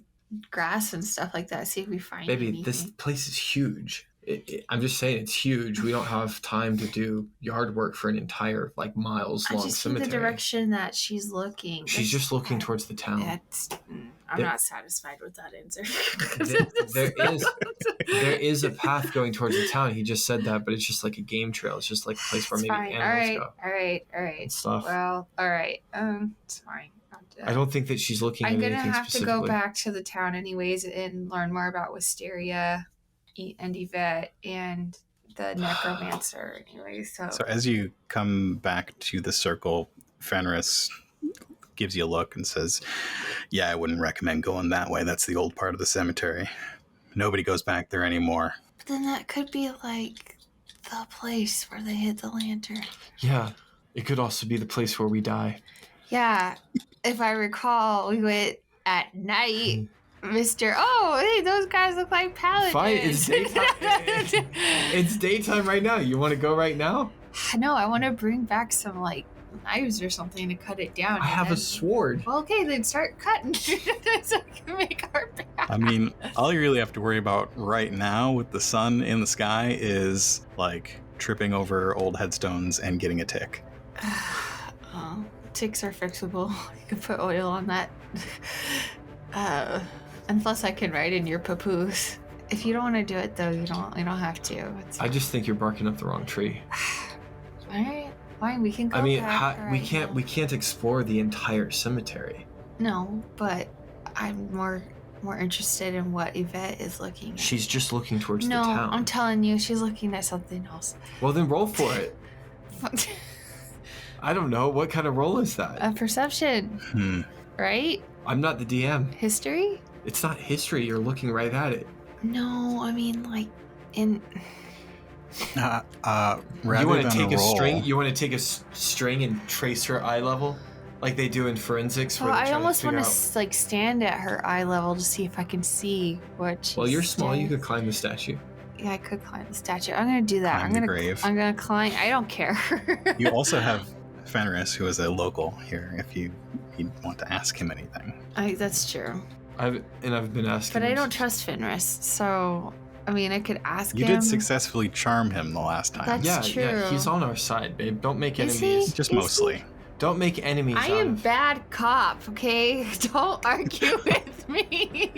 grass and stuff like that. See if we find anything. This place is huge. I'm just saying it's huge. We don't have time to do yard work for an entire like miles long cemetery. The direction that she's looking. She's just looking towards the town. I'm not satisfied with that answer. There is a path going towards the town. He just said that, but it's just like a game trail. It's just like a place where maybe animals go. All right. Stuff. Well, all right. It's fine. I don't think that she's looking at anything I'm gonna have to go specifically. back to the town anyways and learn more about Wisteria and Yvette and the necromancer anyway. So as you come back to the circle, Fenris gives you a look and says, "Yeah, I wouldn't recommend going that way. That's the old part of the cemetery. Nobody goes back there anymore." But then that could be like the place where they hid the lantern. Yeah, it could also be the place where we die. Yeah, if I recall, we went at night. Mr. Oh, hey, those guys look like paladins. Fine, it's daytime. It's daytime right now. You want to go right now? No, I want to bring back some like knives or something to cut it down. I have a sword. Well, okay, then start cutting so we can make our path. I mean, all you really have to worry about right now with the sun in the sky is like tripping over old headstones and getting a tick. Oh, ticks are fixable. You can put oil on that. And plus I can write in your papoose. If you don't want to do it though, you don't have to. I just think you're barking up the wrong tree. Alright, fine, we can go I mean, back we can't explore the entire cemetery. No, but I'm more interested in what Yvette is looking at. She's just looking towards the No, town. I'm telling you, she's looking at something else. Well, then roll for it. I don't know. What kind of roll is that? A perception. Right? I'm not the DM. History? It's not history. You're looking right at it. No, I mean like in. Rather you want to than take a roll, string? You want to take a string and trace her eye level? like they do in forensics. So where they I try almost to want figure to like stand at her eye level to see if I can see what she Well, you're small. You says. could climb the statue. Yeah, I could climb the statue. I'm gonna do that. Climb the grave. I'm gonna climb. I don't care. You also have Fenris, who is a local here, if you want to ask him anything. That's true. I've been asking. But I don't trust Fenris, so I mean, I could ask You him. did successfully charm him the last time. That's Yeah, true. he's on our side, babe. Don't make Is enemies. he? Just Is mostly. he? Don't make enemies. I am bad cop, okay? Don't argue with me.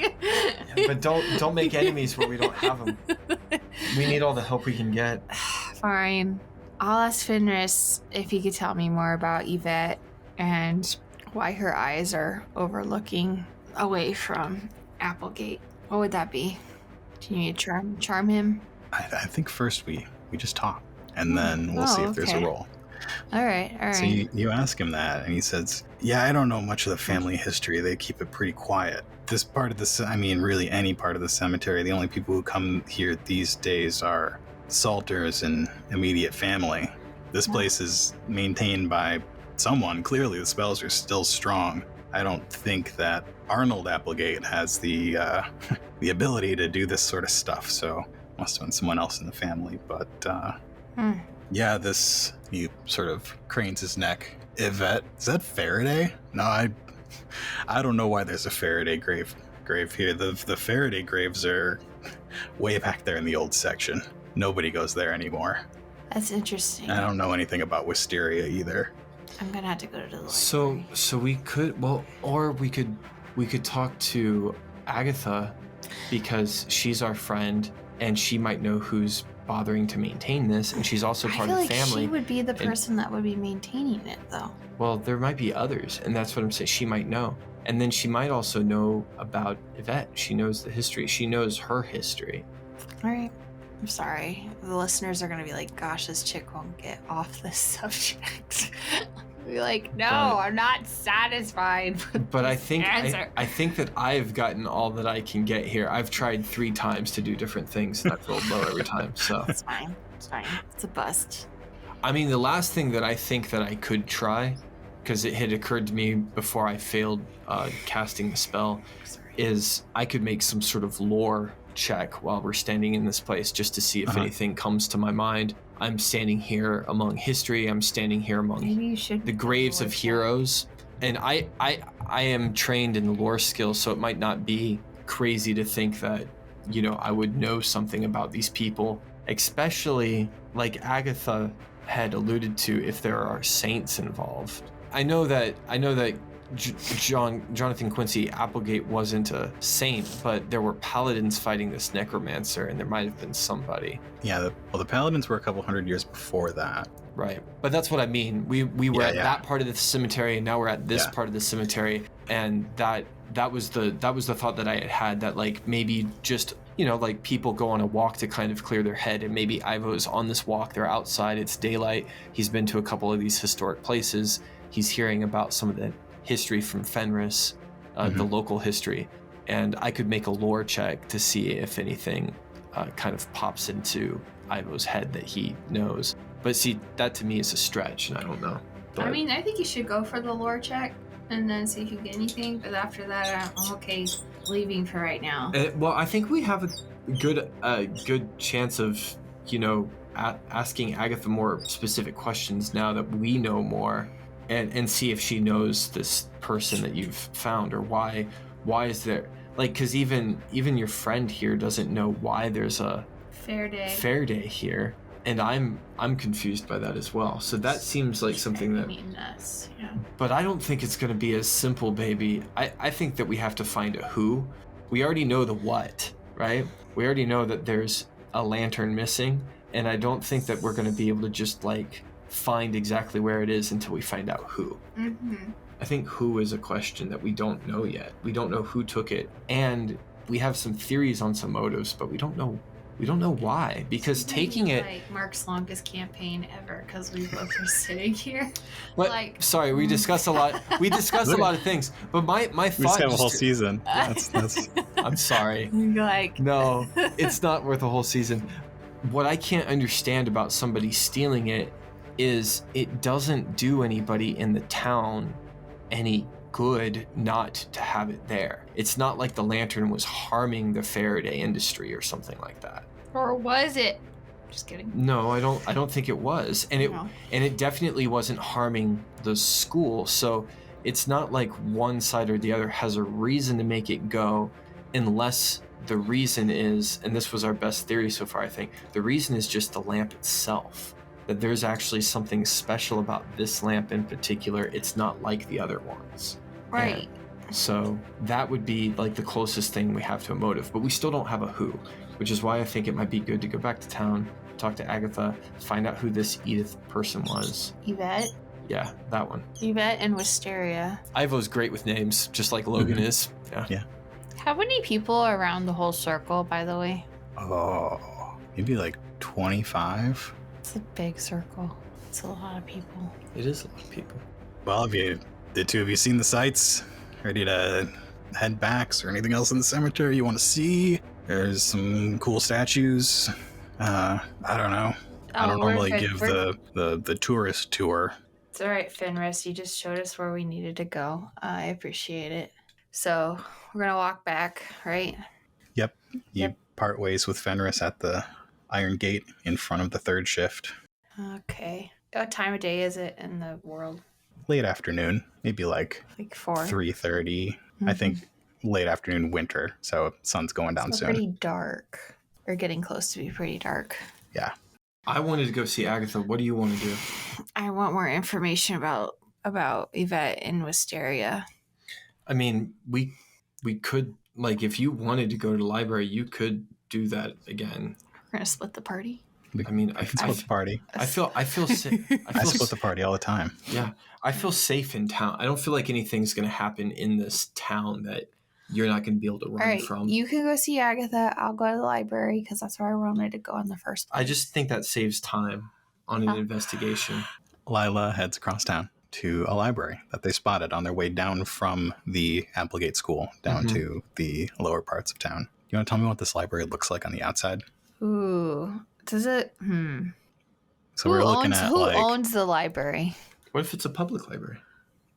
But don't make enemies where we don't have them. We need all the help we can get. Fine. I'll ask Fenris if he could tell me more about Yvette and why her eyes are overlooking away from Applegate. What would that be? Do you need to charm him? I think first we just talk, and then we'll see if there's a okay. roll. All right. So you ask him that, and he says, yeah, I don't know much of the family history. They keep it pretty quiet. This part of really any part of the cemetery, the only people who come here these days are Salters and immediate family. This place is maintained by someone. Clearly, the spells are still strong. I don't think that Arnold Applegate has the ability to do this sort of stuff, so must have been someone else in the family. But yeah, he sort of cranes his neck. Yvette, is that Faraday? No, I don't know why there's a Faraday grave here. The Faraday graves are way back there in the old section. Nobody goes there anymore. That's interesting. I don't know anything about Wisteria either. I'm gonna have to go to the library. So we could, or we could talk to Agatha, because she's our friend and she might know who's bothering to maintain this, and she's also part of the family. I feel like she would be the person that would be maintaining it, though. Well, there might be others, and that's what I'm saying. She might know. And then she might also know about Yvette. She knows the history. She knows her history. All right. I'm sorry. The listeners are going to be like, gosh, this chick won't get off this subject. Be like, no, I'm not satisfied with But I this think answer. I think that I've gotten all that I can get here. I've tried 3 times to do different things, and I've rolled low every time. So It's fine. It's fine. It's a bust. I mean, the last thing that I think that I could try, because it had occurred to me before I failed casting the spell, is I could make some sort of lore check while we're standing in this place, just to see if anything comes to my mind. I'm standing here among history. I'm standing here among the graves of heroes, and I am trained in the lore skill, so it might not be crazy to think that, I would know something about these people, especially like Agatha had alluded to, if there are saints involved. I know that Jonathan Quincy Applegate wasn't a saint, but there were paladins fighting this necromancer, and there might have been somebody. Yeah, the paladins were a couple hundred years before that. Right, but that's what I mean. We were at that part of the cemetery, and now we're at this part of the cemetery, and that was the thought that I had, that like maybe just like people go on a walk to kind of clear their head, and maybe Ivo's on this walk. They're outside. It's daylight. He's been to a couple of these historic places. He's hearing about some of the history from Fenris, the local history, and I could make a lore check to see if anything kind of pops into Ivo's head that he knows. But see, that to me is a stretch, and I don't know. But, I mean, I think you should go for the lore check and then see if you get anything. But after that, I'm okay leaving for right now. Well, I think we have a good chance of, asking Agatha more specific questions now that we know more. And see if she knows this person that you've found, or why is there, like, because even your friend here doesn't know why there's a fair day here, and I'm confused by that as well. So that seems like something that. Yeah. But I don't think it's going to be as simple, baby. I think that we have to find a who. We already know the what, right? We already know that there's a lantern missing, and I don't think that we're going to be able to just like find exactly where it is until we find out who. I think who is a question that we don't know yet. We don't know who took it, and we have some theories on some motives, but we don't know why, because taking it like Mark's longest campaign ever, because we both are sitting here. But sorry, we discussed a lot. We discussed a lot of things, but my thought. We just have a whole season. That's. I'm sorry. Like No, it's not worth a whole season. What I can't understand about somebody stealing it is it doesn't do anybody in the town any good not to have it there. It's not like the lantern was harming the Faraday industry or something like that. Or was it? Just kidding. No, I don't think it was. And it definitely wasn't harming the school. So it's not like one side or the other has a reason to make it go, unless the reason is, and this was our best theory so far, I think, the reason is just the lamp itself. That there's actually something special about this lamp in particular. It's not like the other ones. Right. And so that would be like the closest thing we have to a motive, but we still don't have a who, which is why I think it might be good to go back to town, talk to Agatha, find out who this Edith person was. Yvette? Yeah, that one. Yvette and Wisteria. Ivo's great with names, just like Logan is. Yeah. How many people are around the whole circle, by the way? Oh, maybe like 25. It's a big circle. It's a lot of people. It is a lot of people. Well, have the two of you seen the sights? Ready to head back? Is there anything else in the cemetery you want to see? There's some cool statues. I don't know. I don't normally give the tourist tour. It's all right, Fenris. You just showed us where we needed to go. I appreciate it. So we're going to walk back, right? Yep. You part ways with Fenris at the Iron Gate in front of the third shift. Okay. What time of day is it in the world? Late afternoon. Maybe like 4. 3:30. I think late afternoon winter. So sun's going down soon. Pretty dark. Or getting close to be pretty dark. Yeah. I wanted to go see Agatha. What do you want to do? I want more information about Yvette and Wisteria. I mean, we could, like, if you wanted to go to the library, you could do that again. We're gonna split the party. I mean, I can split the party. I feel safe. I split the party all the time. Yeah, I feel safe in town. I don't feel like anything's going to happen in this town that you're not going to be able to run from. You can go see Agatha. I'll go to the library because that's where I wanted to go in the first place. I just think that saves time on an investigation. Lila heads across town to a library that they spotted on their way down from the Applegate School down to the lower parts of town. You want to tell me what this library looks like on the outside? Ooh. Does it? So we're looking at who owns the library? What if it's a public library?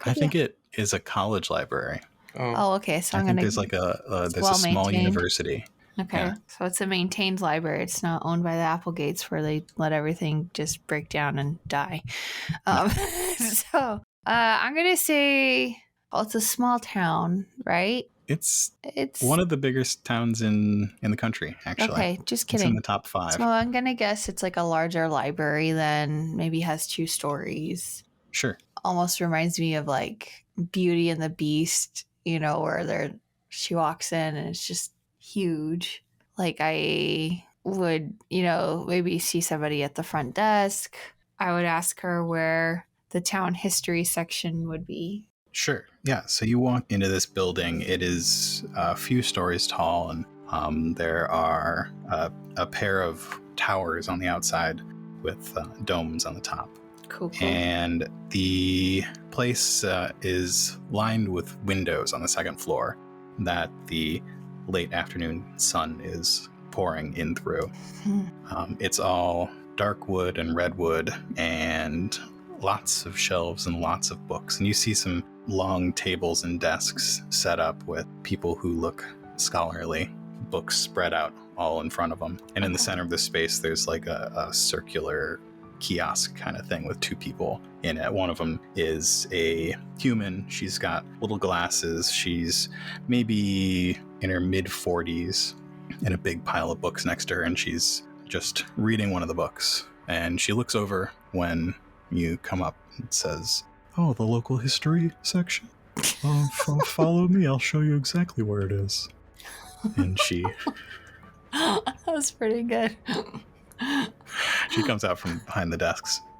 I think it is a college library. Oh, okay. So I think there's like there's a small university. Okay, Yeah. So it's a maintained library. It's not owned by the Applegates where they let everything just break down and die. So I'm gonna say, it's a small town, right? It's one of the biggest towns in the country, actually. Okay, just kidding. It's in the top 5. So I'm gonna guess it's like a larger library than maybe has 2 stories. Sure. Almost reminds me of like Beauty and the Beast, where she walks in and it's just huge. Like I would, maybe see somebody at the front desk. I would ask her where the town history section would be. Sure. Yeah. So you walk into this building. It is a few stories tall, and there are a pair of towers on the outside with domes on the top. Cool. And the place is lined with windows on the second floor that the late afternoon sun is pouring in through. It's all dark wood and redwood and lots of shelves and lots of books. And you see some long tables and desks set up with people who look scholarly, books spread out all in front of them. And in the center of the space, there's like a circular kiosk kind of thing with 2 people in it. One of them is a human. She's got little glasses. She's maybe in her mid-40s and a big pile of books next to her, and she's just reading one of the books. And she looks over when you come up and says, "Oh, the local history section? Follow me. I'll show you exactly where it is." And she... That was pretty good. She comes out from behind the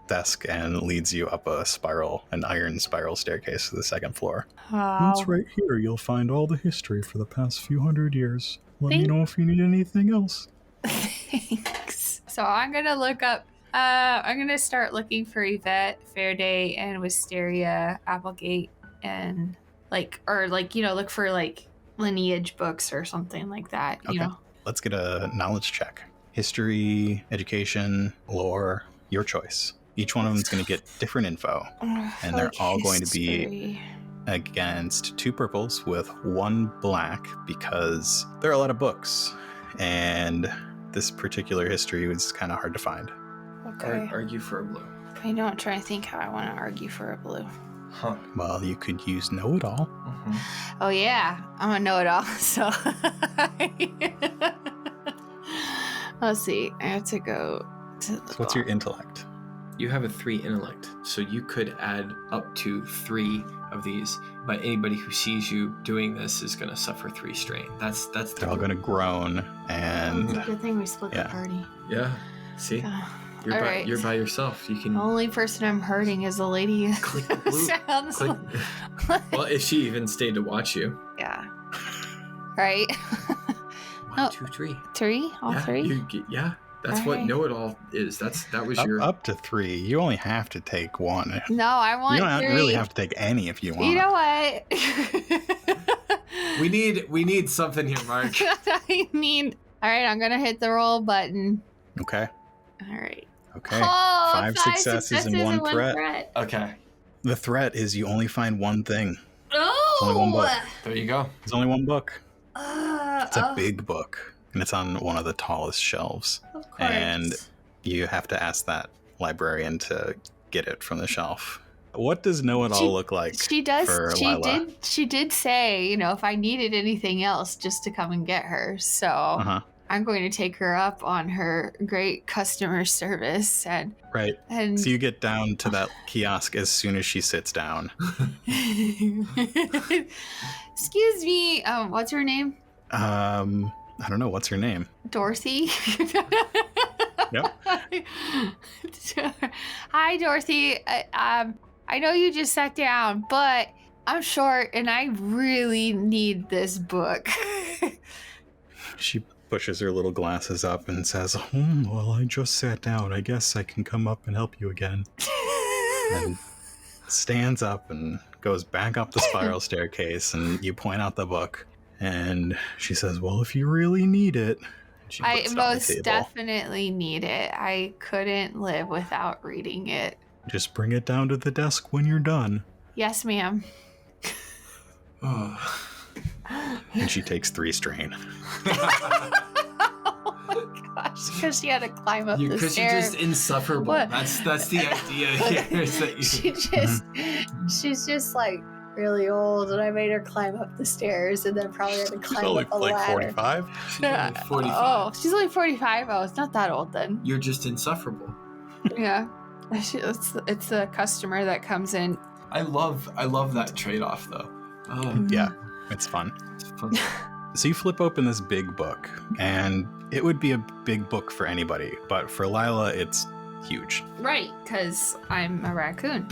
desk and leads you up an iron spiral staircase to the second floor. Wow. It's right here. You'll find all the history for the past few hundred years. Let me know if you need anything else. Thanks. So I'm going to look up, I'm going to start looking for Yvette, Faraday, and Wisteria, Applegate, and look for like lineage books or something like that, Okay. Let's get a knowledge check. History, education, lore, your choice. Each one of them is going to get different info, and they're all going to be against 2 purples with 1 black because there are a lot of books, and this particular history was kind of hard to find. Okay. Argue for a blue. I know, I'm trying to think how I want to argue for a blue. Huh. Well, you could use know-it-all. Mm-hmm. Oh, yeah. I'm a know-it-all, so... Let's see. I have to go to the So what's your intellect? You have a 3 intellect, so you could add up to 3 of these, but anybody who sees you doing this is going to suffer 3 strain. That's They're all going to groan, and It's a good thing we split yeah. the party. Yeah. See? All right. You're by yourself. You can The only person I'm hurting is the lady who click the blue. sounds Click. Well, if she even stayed to watch you. Yeah. Right? 1, 2, 3. 3? All yeah, 3? Yeah. That's All what right. know-it-all is. That was your... up to 3. You only have to take 1. No, I want You don't 3. really have to take any if you want. You know what? We need something here, Mark. I need... All right, I'm going to hit the roll button. Okay. All right. Okay. Oh, 5 successes and 1 threat. Okay. The threat is you only find 1 thing. Oh! only 1 book. There you go. There's only 1 book. It's a Oh, big book, and it's on one of the tallest shelves. of course. And you have to ask that librarian to get it from the shelf. What does know-it-all look like She does. for She Lila? did say, if I needed anything else, just to come and get her. So Uh-huh. I'm going to take her up on her great customer service Right. and So you get down to that kiosk as soon as she sits down. Excuse me. What's her name? I don't know. What's her name? Dorothy. Yep. Hi, Dorothy. I know you just sat down, but I'm short and I really need this book. She pushes her little glasses up and says, well, I just sat down. I guess I can come up and help you again. And stands up and goes back up the spiral staircase, and you point out the book. And she says, well, if you really need it. And she I puts it on the most table. definitely need it. I couldn't live without reading it. Just bring it down to the desk when you're done. Yes, ma'am. Oh. And she takes 3 strain. Oh my gosh, because she had to climb up the Because you're stairs. just insufferable. What? That's the idea here. Is that She's just like really old, and I made her climb up the stairs, and then probably had to She's climb only up a like ladder. 45. She's only 45. Oh, she's only 45. Oh, it's not that old then. You're just insufferable. Yeah, it's the customer that comes in. I love that trade-off though. Oh, Yeah, it's fun. it's fun. So you flip open this big book, and it would be a big book for anybody, but for Lila, it's huge. Right, because I'm a raccoon.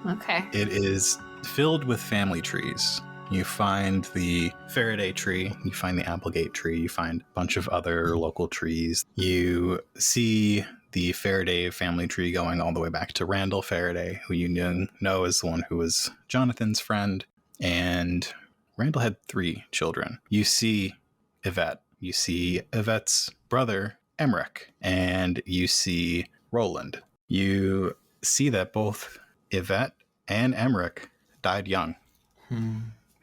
Okay. It is filled with family trees. You find the Faraday tree, you find the Applegate tree, you find a bunch of other local trees. You see the Faraday family tree going all the way back to Randall Faraday, who you know is the one who was Jonathan's friend. And Randall had 3 children. You see Yvette. You see Yvette's brother, Emmerich. And you see Roland. You see that both Yvette and Emmerich died young.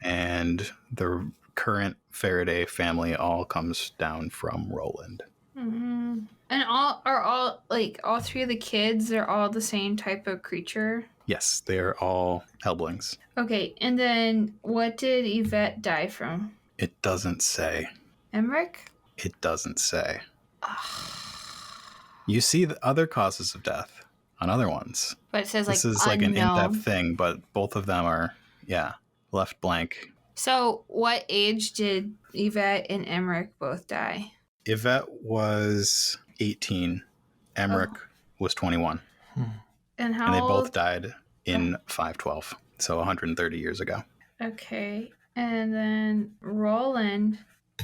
And the current Faraday family all comes down from Roland. Mm-hmm. And all 3 of the kids are all the same type of creature. Yes, they are all Helblings. Okay, and then what did Yvette die from? It doesn't say. Emmerich? It doesn't say. You see the other causes of death on other ones. But it says This like is like an unknown. in-depth thing, but both of them are, left blank. So what age did Yvette and Emmerich both die? Yvette was 18. Emmerich was 21. And how And they old? both died in 512, so 130 years ago. Okay. And then Roland,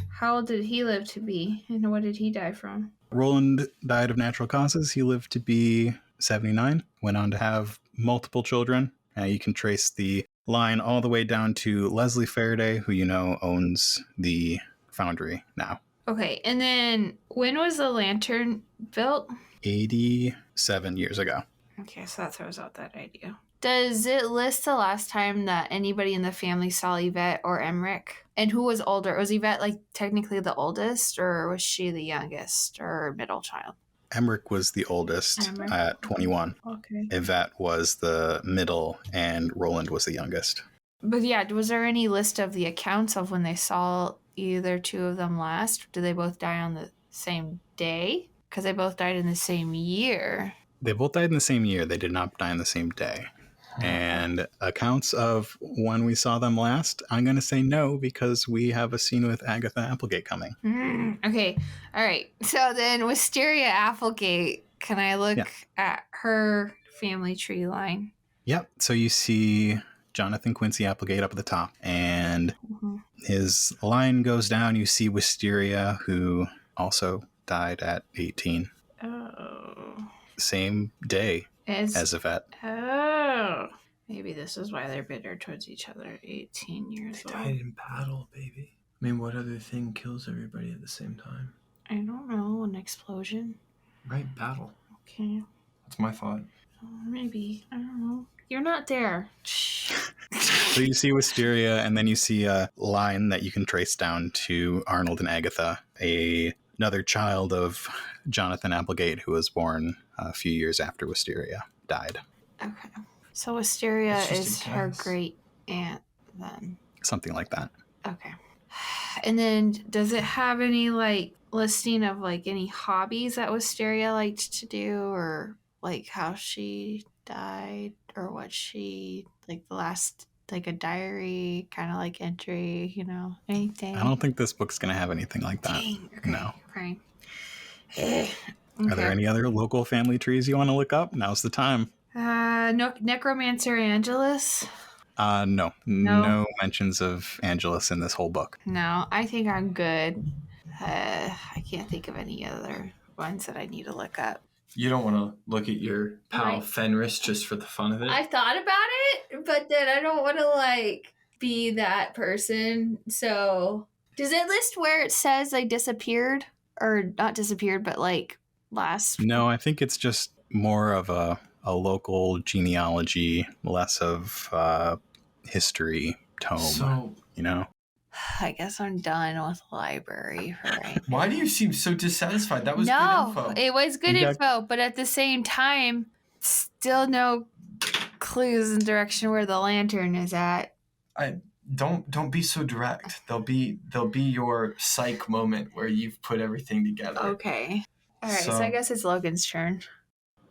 how old did he live to be? And what did he die from? Roland died of natural causes. He lived to be 79, went on to have multiple children. You can trace the line all the way down to Leslie Faraday, who you know owns the foundry now. Okay. And then when was the lantern built? 87 years ago. Okay, so that throws out that idea. Does it list the last time that anybody in the family saw Yvette or Emmerich? And who was older? Was Yvette like technically the oldest, or was she the youngest or middle child? Emmerich was the oldest at 21. Okay. Yvette was the middle, and Roland was the youngest. But yeah, was there any list of the accounts of when they saw either two of them last? Did they both die on the same day? Because they both died in the same year. They both died in the same year. They did not die on the same day. And accounts of when we saw them last, I'm going to say no, because we have a scene with Agatha Applegate coming. Okay. All right. So then Wisteria Applegate, can I look at her family tree line? Yep. So you see Jonathan Quincy Applegate up at the top, and his line goes down. You see Wisteria, who also died at 18. Oh. Same day as Yvette. Oh. Maybe this is why they're bitter towards each other at 18 years old. They died in battle, baby. I mean, what other thing kills everybody at the same time? I don't know. An explosion? Right, battle. Okay. That's my thought. Maybe. I don't know. You're not there. So you see Wisteria, and then you see a line that you can trace down to Arnold and Agatha, another child of Jonathan Applegate, who was born a few years after Wisteria died. Okay. So Wisteria is her great aunt then? Something like that. Okay. And then does it have any like listing of like any hobbies that Wisteria liked to do, or like how she died, or what she, like the last, like a diary kind of like entry, you know, anything? I don't think this book's going to have anything like that. Dang, okay. No. Okay. Are there any other local family trees you want to look up? Now's the time. No, Necromancer Angelus? No. No mentions of Angelus in this whole book. No, I think I'm good. I can't think of any other ones that I need to look up. You don't want to look at your pal Fenris just for the fun of it? I thought about it, but then I don't want to like be that person. So does it list where it says they disappeared, or not disappeared, but like last? No, I think it's just more of a local genealogy, less of history tome, so, you know? I guess I'm done with the library for right now. Why do you seem so dissatisfied? That was good info. It was good info, but at the same time, still no clues in direction where the lantern is at. Don't be so direct. There'll be your psych moment where you've put everything together. Okay. All right, so I guess it's Logan's turn.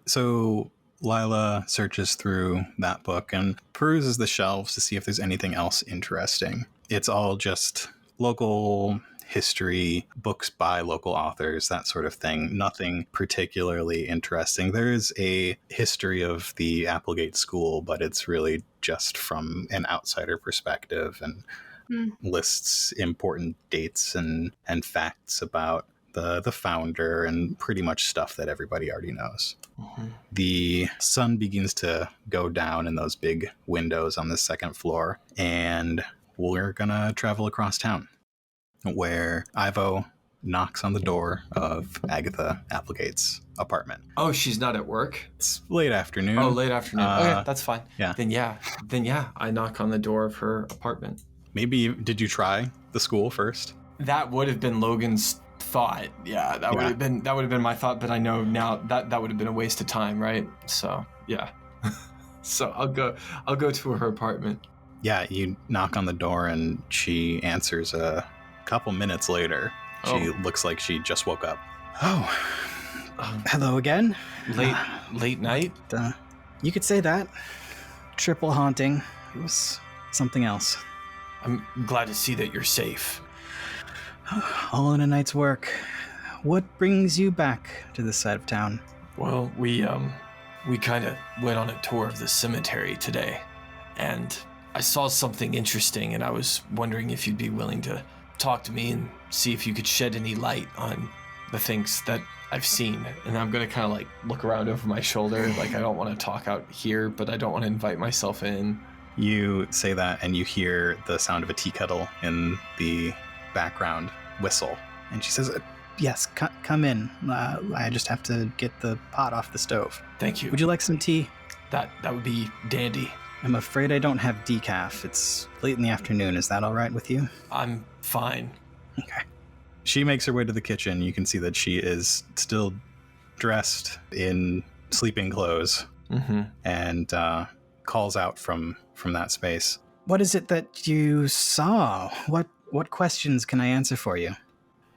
So Lila searches through that book and peruses the shelves to see if there's anything else interesting. It's all just local history, books by local authors, that sort of thing. Nothing particularly interesting. There is a history of the Applegate School, but it's really just from an outsider perspective and lists important dates and facts about the founder and pretty much stuff that everybody already knows. Mm-hmm. The sun begins to go down in those big windows on the second floor, and we're gonna travel across town, where Ivo knocks on the door of Agatha Applegate's apartment. Oh, she's not at work? It's late afternoon. Oh, late afternoon. Okay, that's fine. Yeah. Then yeah, I knock on the door of her apartment. Maybe, did you try the school first? That would have been Logan's thought. Yeah, that would have been my thought, but I know now that would have been a waste of time, right? So, yeah. So I'll go to her apartment. Yeah, you knock on the door and she answers a couple minutes later. She looks like she just woke up. Oh, hello again. Late night? You could say that. Triple haunting. It was something else. I'm glad to see that you're safe. All in a night's work. What brings you back to this side of town? Well, we kind of went on a tour of the cemetery today, and I saw something interesting, and I was wondering if you'd be willing to talk to me and see if you could shed any light on the things that I've seen. And I'm going to kind of like look around over my shoulder, like I don't want to talk out here, but I don't want to invite myself in. You say that and you hear the sound of a tea kettle in the background whistle. And she says, yes, come in. I just have to get the pot off the stove. Thank you. Would you like some tea? That would be dandy. I'm afraid I don't have decaf. It's late in the afternoon. Is that all right with you? I'm fine. Okay. She makes her way to the kitchen. You can see that she is still dressed in sleeping clothes and calls out from that space. What is it that you saw? What questions can I answer for you?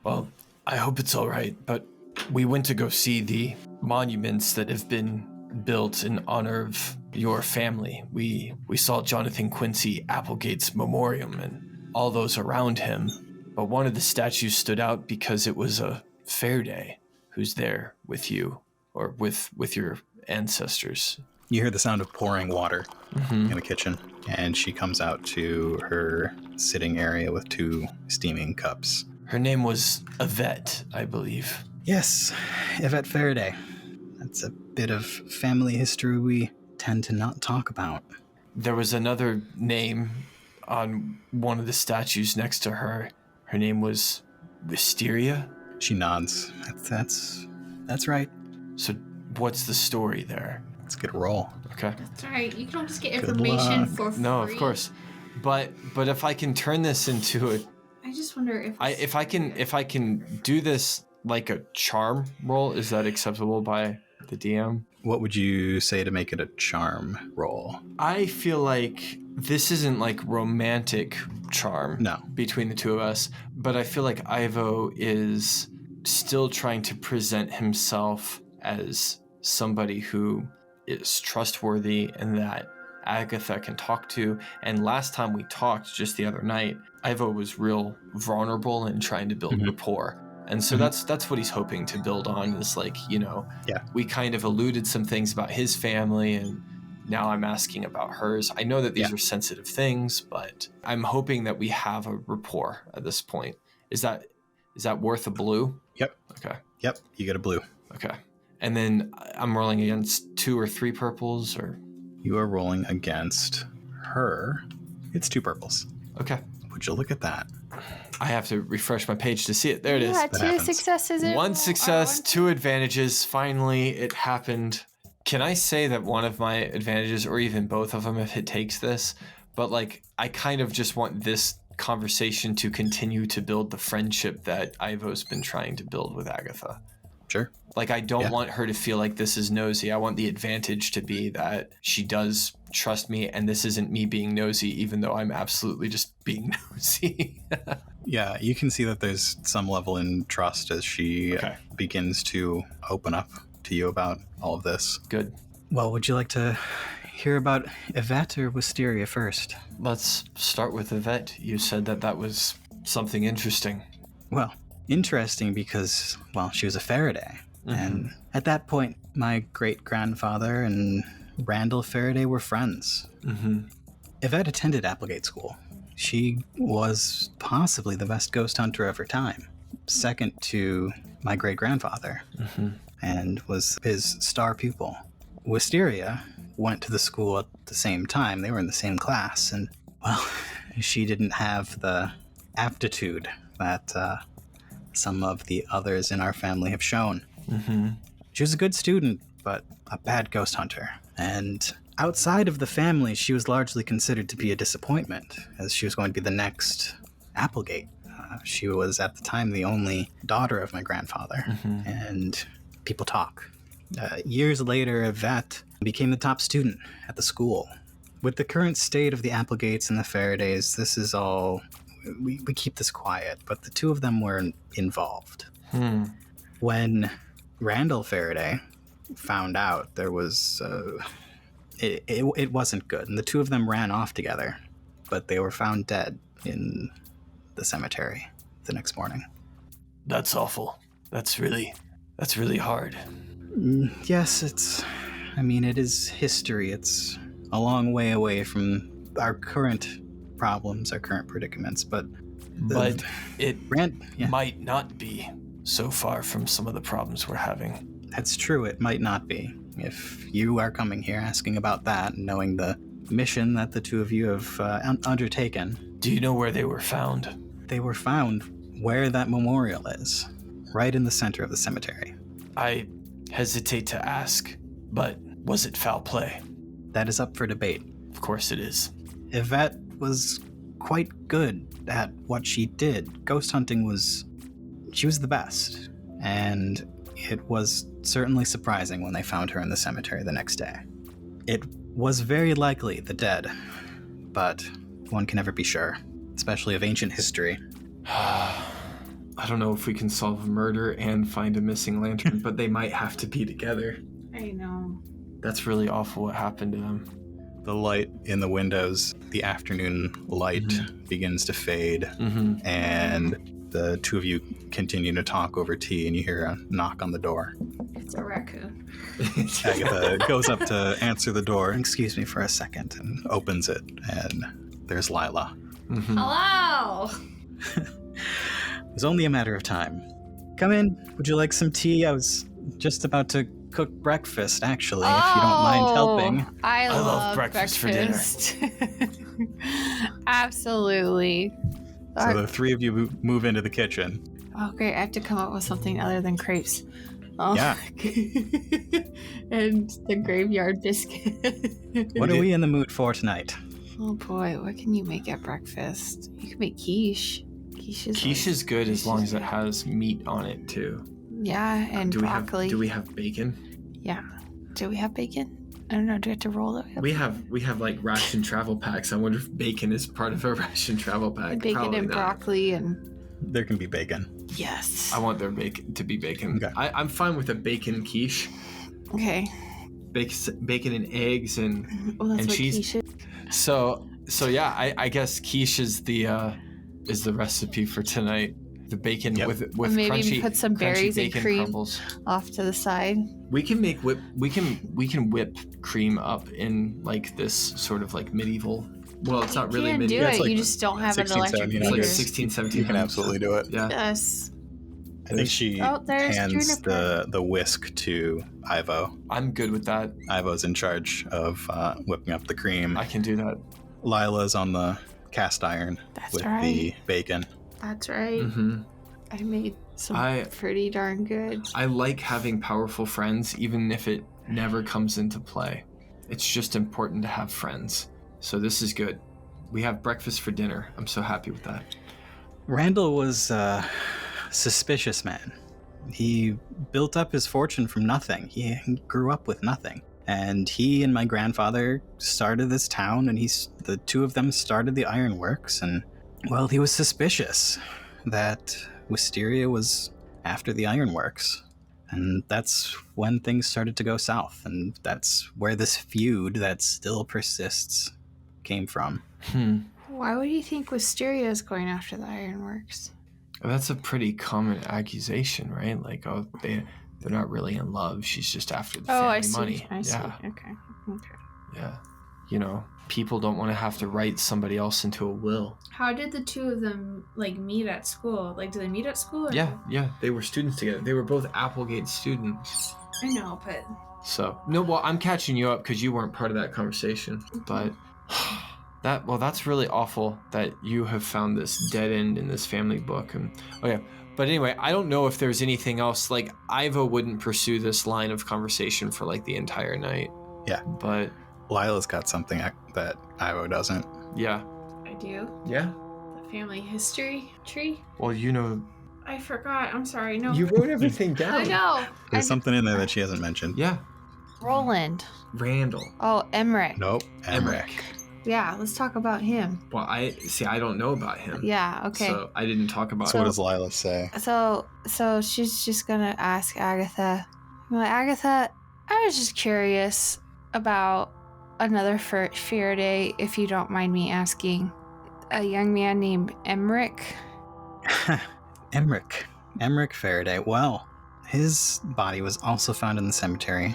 Well, I hope it's all right, but we went to go see the monuments that have been built in honor of your family. We saw Jonathan Quincy Applegate's memoriam and all those around him, but one of the statues stood out because it was a fair day. Who's there with you, or with your ancestors? You hear the sound of pouring water in the kitchen, and she comes out to her sitting area with 2 steaming cups. Her name was Yvette, I believe. Yes, Yvette Faraday. That's a bit of family history we tend to not talk about. There was another name on one of the statues next to her. Her name was Wisteria. She nods. That's right. So what's the story there? Let's get a roll. Okay. That's right. You can always get Good information luck. for free. No, of course. But if I can turn this into a I just wonder if if I can do this like a charm roll, is that acceptable by the DM? What would you say to make it a charm roll? I feel like this isn't like romantic charm No. between the two of us, but I feel like Ivo is still trying to present himself as somebody who is trustworthy and that Agatha can talk to. And last time we talked, just the other night, Ivo was real vulnerable and trying to build rapport. And so that's what he's hoping to build on, is like, we kind of alluded some things about his family, and now I'm asking about hers. I know that these are sensitive things, but I'm hoping that we have a rapport at this point. Is that worth a blue? Yep. Okay. Yep, you get a blue. Okay. And then I'm rolling against 2 or 3 purples, or? You are rolling against her. It's 2 purples. Okay. Would you look at that? I have to refresh my page to see it. There it is. Yeah, 2 happens. successes. 1 success, 2 advantages. Finally, it happened. Can I say that one of my advantages, or even both of them if it takes this, but like I kind of just want this conversation to continue to build the friendship that Ivo's been trying to build with Agatha. Sure. Like, I don't want her to feel like this is nosy. I want the advantage to be that she does trust me, and this isn't me being nosy, even though I'm absolutely just being nosy. Yeah, you can see that there's some level in trust as she begins to open up to you about all of this. Good. Well, would you like to hear about Yvette or Wisteria first? Let's start with Yvette. You said that was something interesting. Well, interesting because, well, she was a Faraday. And at that point, my great-grandfather and Randall Faraday were friends. Yvette attended Applegate School. She was possibly the best ghost hunter of her time, second to my great-grandfather, and was his star pupil. Wisteria went to the school at the same time. They were in the same class, and, well, she didn't have the aptitude that some of the others in our family have shown. She was a good student, but a bad ghost hunter. And outside of the family, she was largely considered to be a disappointment, as she was going to be the next Applegate. She was, at the time, the only daughter of my grandfather. And people talk. Years later, Yvette became the top student at the school. With the current state of the Applegates and the Faradays, this is all... We keep this quiet, but the two of them were involved. When Randall Faraday found out, there was... It wasn't good, and the two of them ran off together, but they were found dead in the cemetery the next morning. That's awful. That's really hard. Yes, it is history. It's a long way away from our current problems, our current predicaments, but it might not be so far from some of the problems we're having. That's true, it might not be. If you are coming here asking about that, and knowing the mission that the two of you have undertaken. Do you know where they were found? They were found where that memorial is, right in the center of the cemetery. I hesitate to ask, but was it foul play? that is up for debate. Of course it is. Yvette was quite good at what she did. Ghost hunting she was the best. And it was certainly surprising when they found her in the cemetery the next day. It was very likely the dead, but one can never be sure, especially of ancient history. I don't know if we can solve a murder and find a missing lantern, but they might have to be together. I know. That's really awful what happened to them. The light in the windows, the afternoon light begins to fade, and the two of you continue to talk over tea, and you hear a knock on the door. It's a raccoon. Agatha goes up to answer the door, Excuse me for a second. and opens it, and there's Lila. Hello! It was only a matter of time. Come in. Would you like some tea? I was just about to cook breakfast, actually, if you don't mind helping. I love breakfast for dinner. Absolutely. So the three of you move into the kitchen. Oh, great. I have to come up with something other than crepes. Oh. Yeah. And the graveyard biscuit. What are we in the mood for tonight? Oh, boy. What can you make at breakfast? You can make quiche. Quiche is good as long as it has meat on it, too. Yeah, and broccoli. Do we have bacon? Yeah. Do we have bacon? I don't know. Do we have to roll it? We have like ration travel packs. I wonder if bacon is part of a ration travel pack. Bacon Probably and not. broccoli and... There can be bacon. Yes. I want their bacon to be bacon. Okay. I'm fine with a bacon quiche. Okay. Bacon and eggs and Well, that's and what cheese. quiche is. So yeah, I guess quiche is the recipe for tonight. The bacon with Maybe crunchy, put some berries and bacon cream crumbles. off to the side. We can make whip. We can whip cream up in like this sort of like medieval. Well, it's not really You can do medieval. it. It's like you just don't have an 16, electric 1700s. It's like heater. 16, 17. You can absolutely do it. Yeah. Yes. I think she There's hands Juniper. the whisk to Ivo. I'm good with that. Ivo's in charge of whipping up the cream. I can do that. Lila's on the cast iron That's with right. the bacon. That's right. Mm-hmm. I made some I- pretty darn good. I like having powerful friends, even if it never comes into play. It's just important to have friends. So this is good. We have breakfast for dinner. I'm so happy with that. Randall was a suspicious man. He built up his fortune from nothing. He grew up with nothing. And he and my grandfather started this town, and the two of them started the ironworks, and, well, he was suspicious that Wisteria was after the ironworks. And that's when things started to go south, and that's where this feud that still persists came from. Why would you think Wisteria is going after the ironworks? That's a pretty common accusation, right? Like, oh, they're not really in love. She's just after the family I see. money. I see. Yeah, Okay. yeah. You know, people don't want to have to write somebody else into a will. How did the two of them meet at school? Do they meet at school? Yeah. They were students together. They were both Applegate students. I know, but So well, I'm catching you up because you weren't part of that conversation. But that's really awful that you have found this dead end in this family book. And but anyway, I don't know if there's anything else. Like, Ivo wouldn't pursue this line of conversation for the entire night. Yeah. But Lila's got something that Ivo doesn't. yeah. I do. Yeah. The family history tree? Well, you know, I forgot. I'm sorry. No. you wrote everything down. I know. There's something in there that she hasn't mentioned. Yeah. Roland. Randall. Oh, Emmerich. Nope. Emmerich. Yeah, let's talk about him. Well, I don't know about him. Yeah, okay. So I didn't talk about So him. what does Lila say? So she's just gonna ask Agatha. I'm like, Agatha, I was just curious about another Faraday, if you don't mind me asking. A young man named Emmerich. Emmerich Faraday. Well, his body was also found in the cemetery.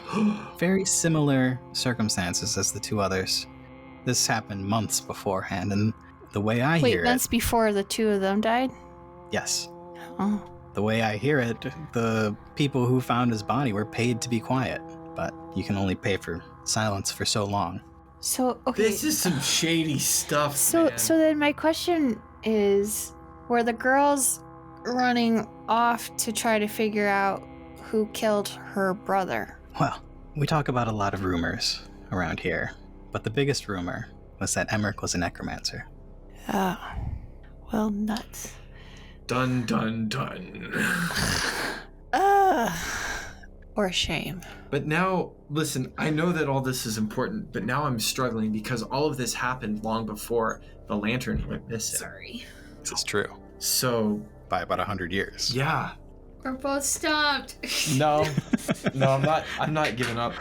Very similar circumstances as the two others. This happened months beforehand, and the way I hear months it... before the two of them died? Yes. Oh. The way I hear it, the people who found his body were paid to be quiet, but you can only pay for silence for so long. So, okay. This is some shady stuff, So man. then my question is, were the girls running off to try to figure out who killed her brother? Well, we talk about a lot of rumors around here. But the biggest rumor was that Emmerich was a necromancer. Ah, well, nuts. Dun, dun, dun. Or a shame. But now, listen, I know that all this is important, but now I'm struggling because all of this happened long before the lantern went missing. Sorry. This is true. So, By about 100 years. yeah. We're both stumped. No, I'm not giving up.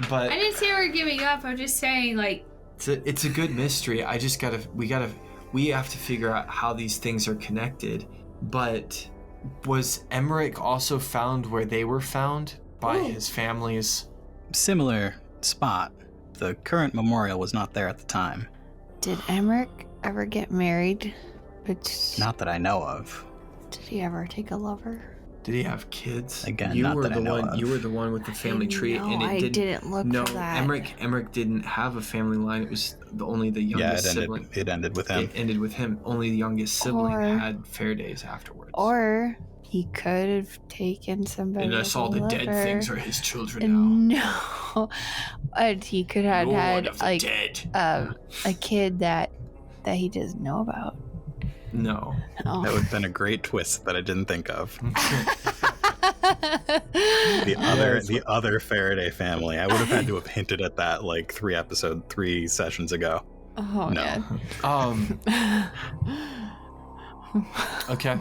But I didn't say we were giving up. I'm just saying, like, it's a good mystery. We have to figure out how these things are connected. But was Emmerich also found where they were found by his family's? Similar spot. The current memorial was not there at the time. Did Emmerich ever get married? Not that I know of. Did he ever take a lover? Did he have kids? Again, you not were that I the know one. of. You were the one with the family tree, and it I didn't look No, for that. Emmerich didn't have a family line. It was only the youngest sibling. It ended with him. It ended with him. Only the youngest sibling Or- had Faradays afterwards. Or he could have taken somebody. and as all a the dead lover. things are his children now. No, and he could have Lord had of the like dead. a kid that he doesn't know about. No. Oh. That would have been a great twist that I didn't think of. Yes. The other Faraday family. I would have had to have hinted at that like 3 sessions ago. Oh No. man. Okay.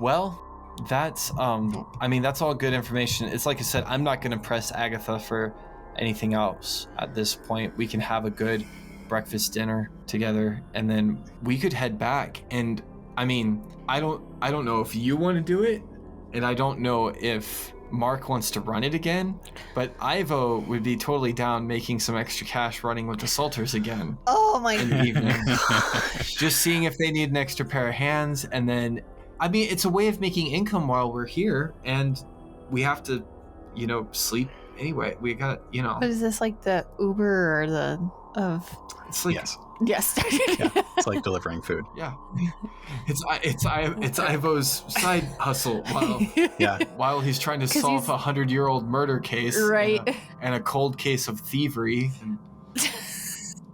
Well, that's that's all good information. It's like I said, I'm not going to press Agatha for anything else at this point. We can have a good breakfast dinner together, and then we could head back. And I don't know if you want to do it, and I don't know if Mark wants to run it again, but Ivo would be totally down making some extra cash running with the Salters again Oh my in the evening. Just seeing if they need an extra pair of hands, and then it's a way of making income while we're here, and we have to sleep anyway. We got What is this, like the Uber or the of? it's like Yes. Yes. Yeah. It's like delivering food. yeah, it's Ivo's side hustle while he's trying to 'Cause solve he's- a 100-year-old murder case, Right. and a cold case of thievery.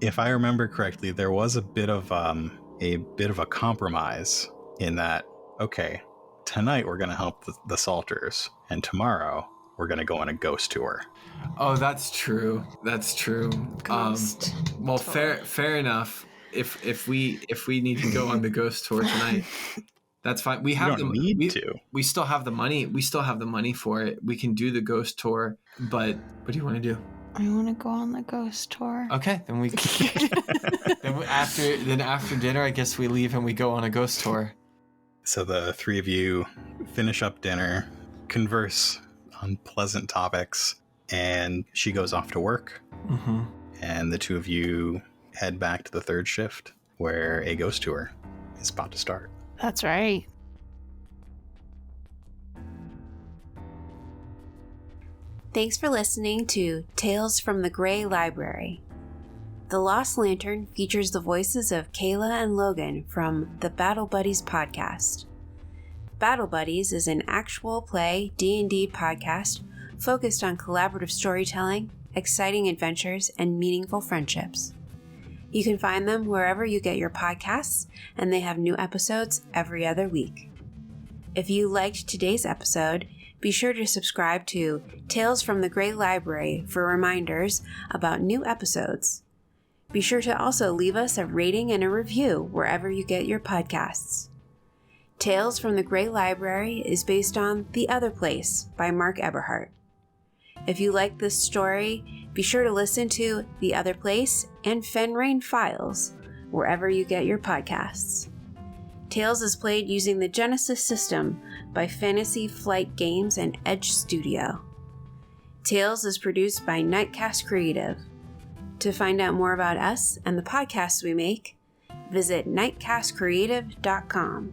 If I remember correctly, there was a bit of a compromise in that. Okay, tonight we're gonna help the Salters, and tomorrow we're gonna go on a ghost tour. Oh, that's true. Ghost Well, tour. fair enough. If we need to go on the ghost tour tonight, that's fine. We have don't the need we, to. We still have the money. We still have the money for it. We can do the ghost tour. But what do you want to do? I want to go on the ghost tour. Okay, then we. After dinner, I guess we leave and we go on a ghost tour. So the three of you finish up dinner, converse on pleasant topics, and she goes off to work. Mm-hmm. And the two of you head back to the third shift, where a ghost tour is about to start. That's right. Thanks for listening to Tales from the Gray Library. The Lost Lantern features the voices of Kayla and Logan from the Battle Buddies podcast. Battle Buddies is an actual play D&D podcast focused on collaborative storytelling, exciting adventures, and meaningful friendships. You can find them wherever you get your podcasts, and they have new episodes every other week. If you liked today's episode, be sure to subscribe to Tales from the Gray Library for reminders about new episodes. Be sure to also leave us a rating and a review wherever you get your podcasts. Tales from the Gray Library is based on The Otherplace by Mark Eberhardt. If you like this story, be sure to listen to The Otherplace and Fenrayne Files wherever you get your podcasts. Tales is played using the Genesys system by Fantasy Flight Games and Edge Studio. Tales is produced by Nightcast Creative. To find out more about us and the podcasts we make, visit nightcastcreative.com.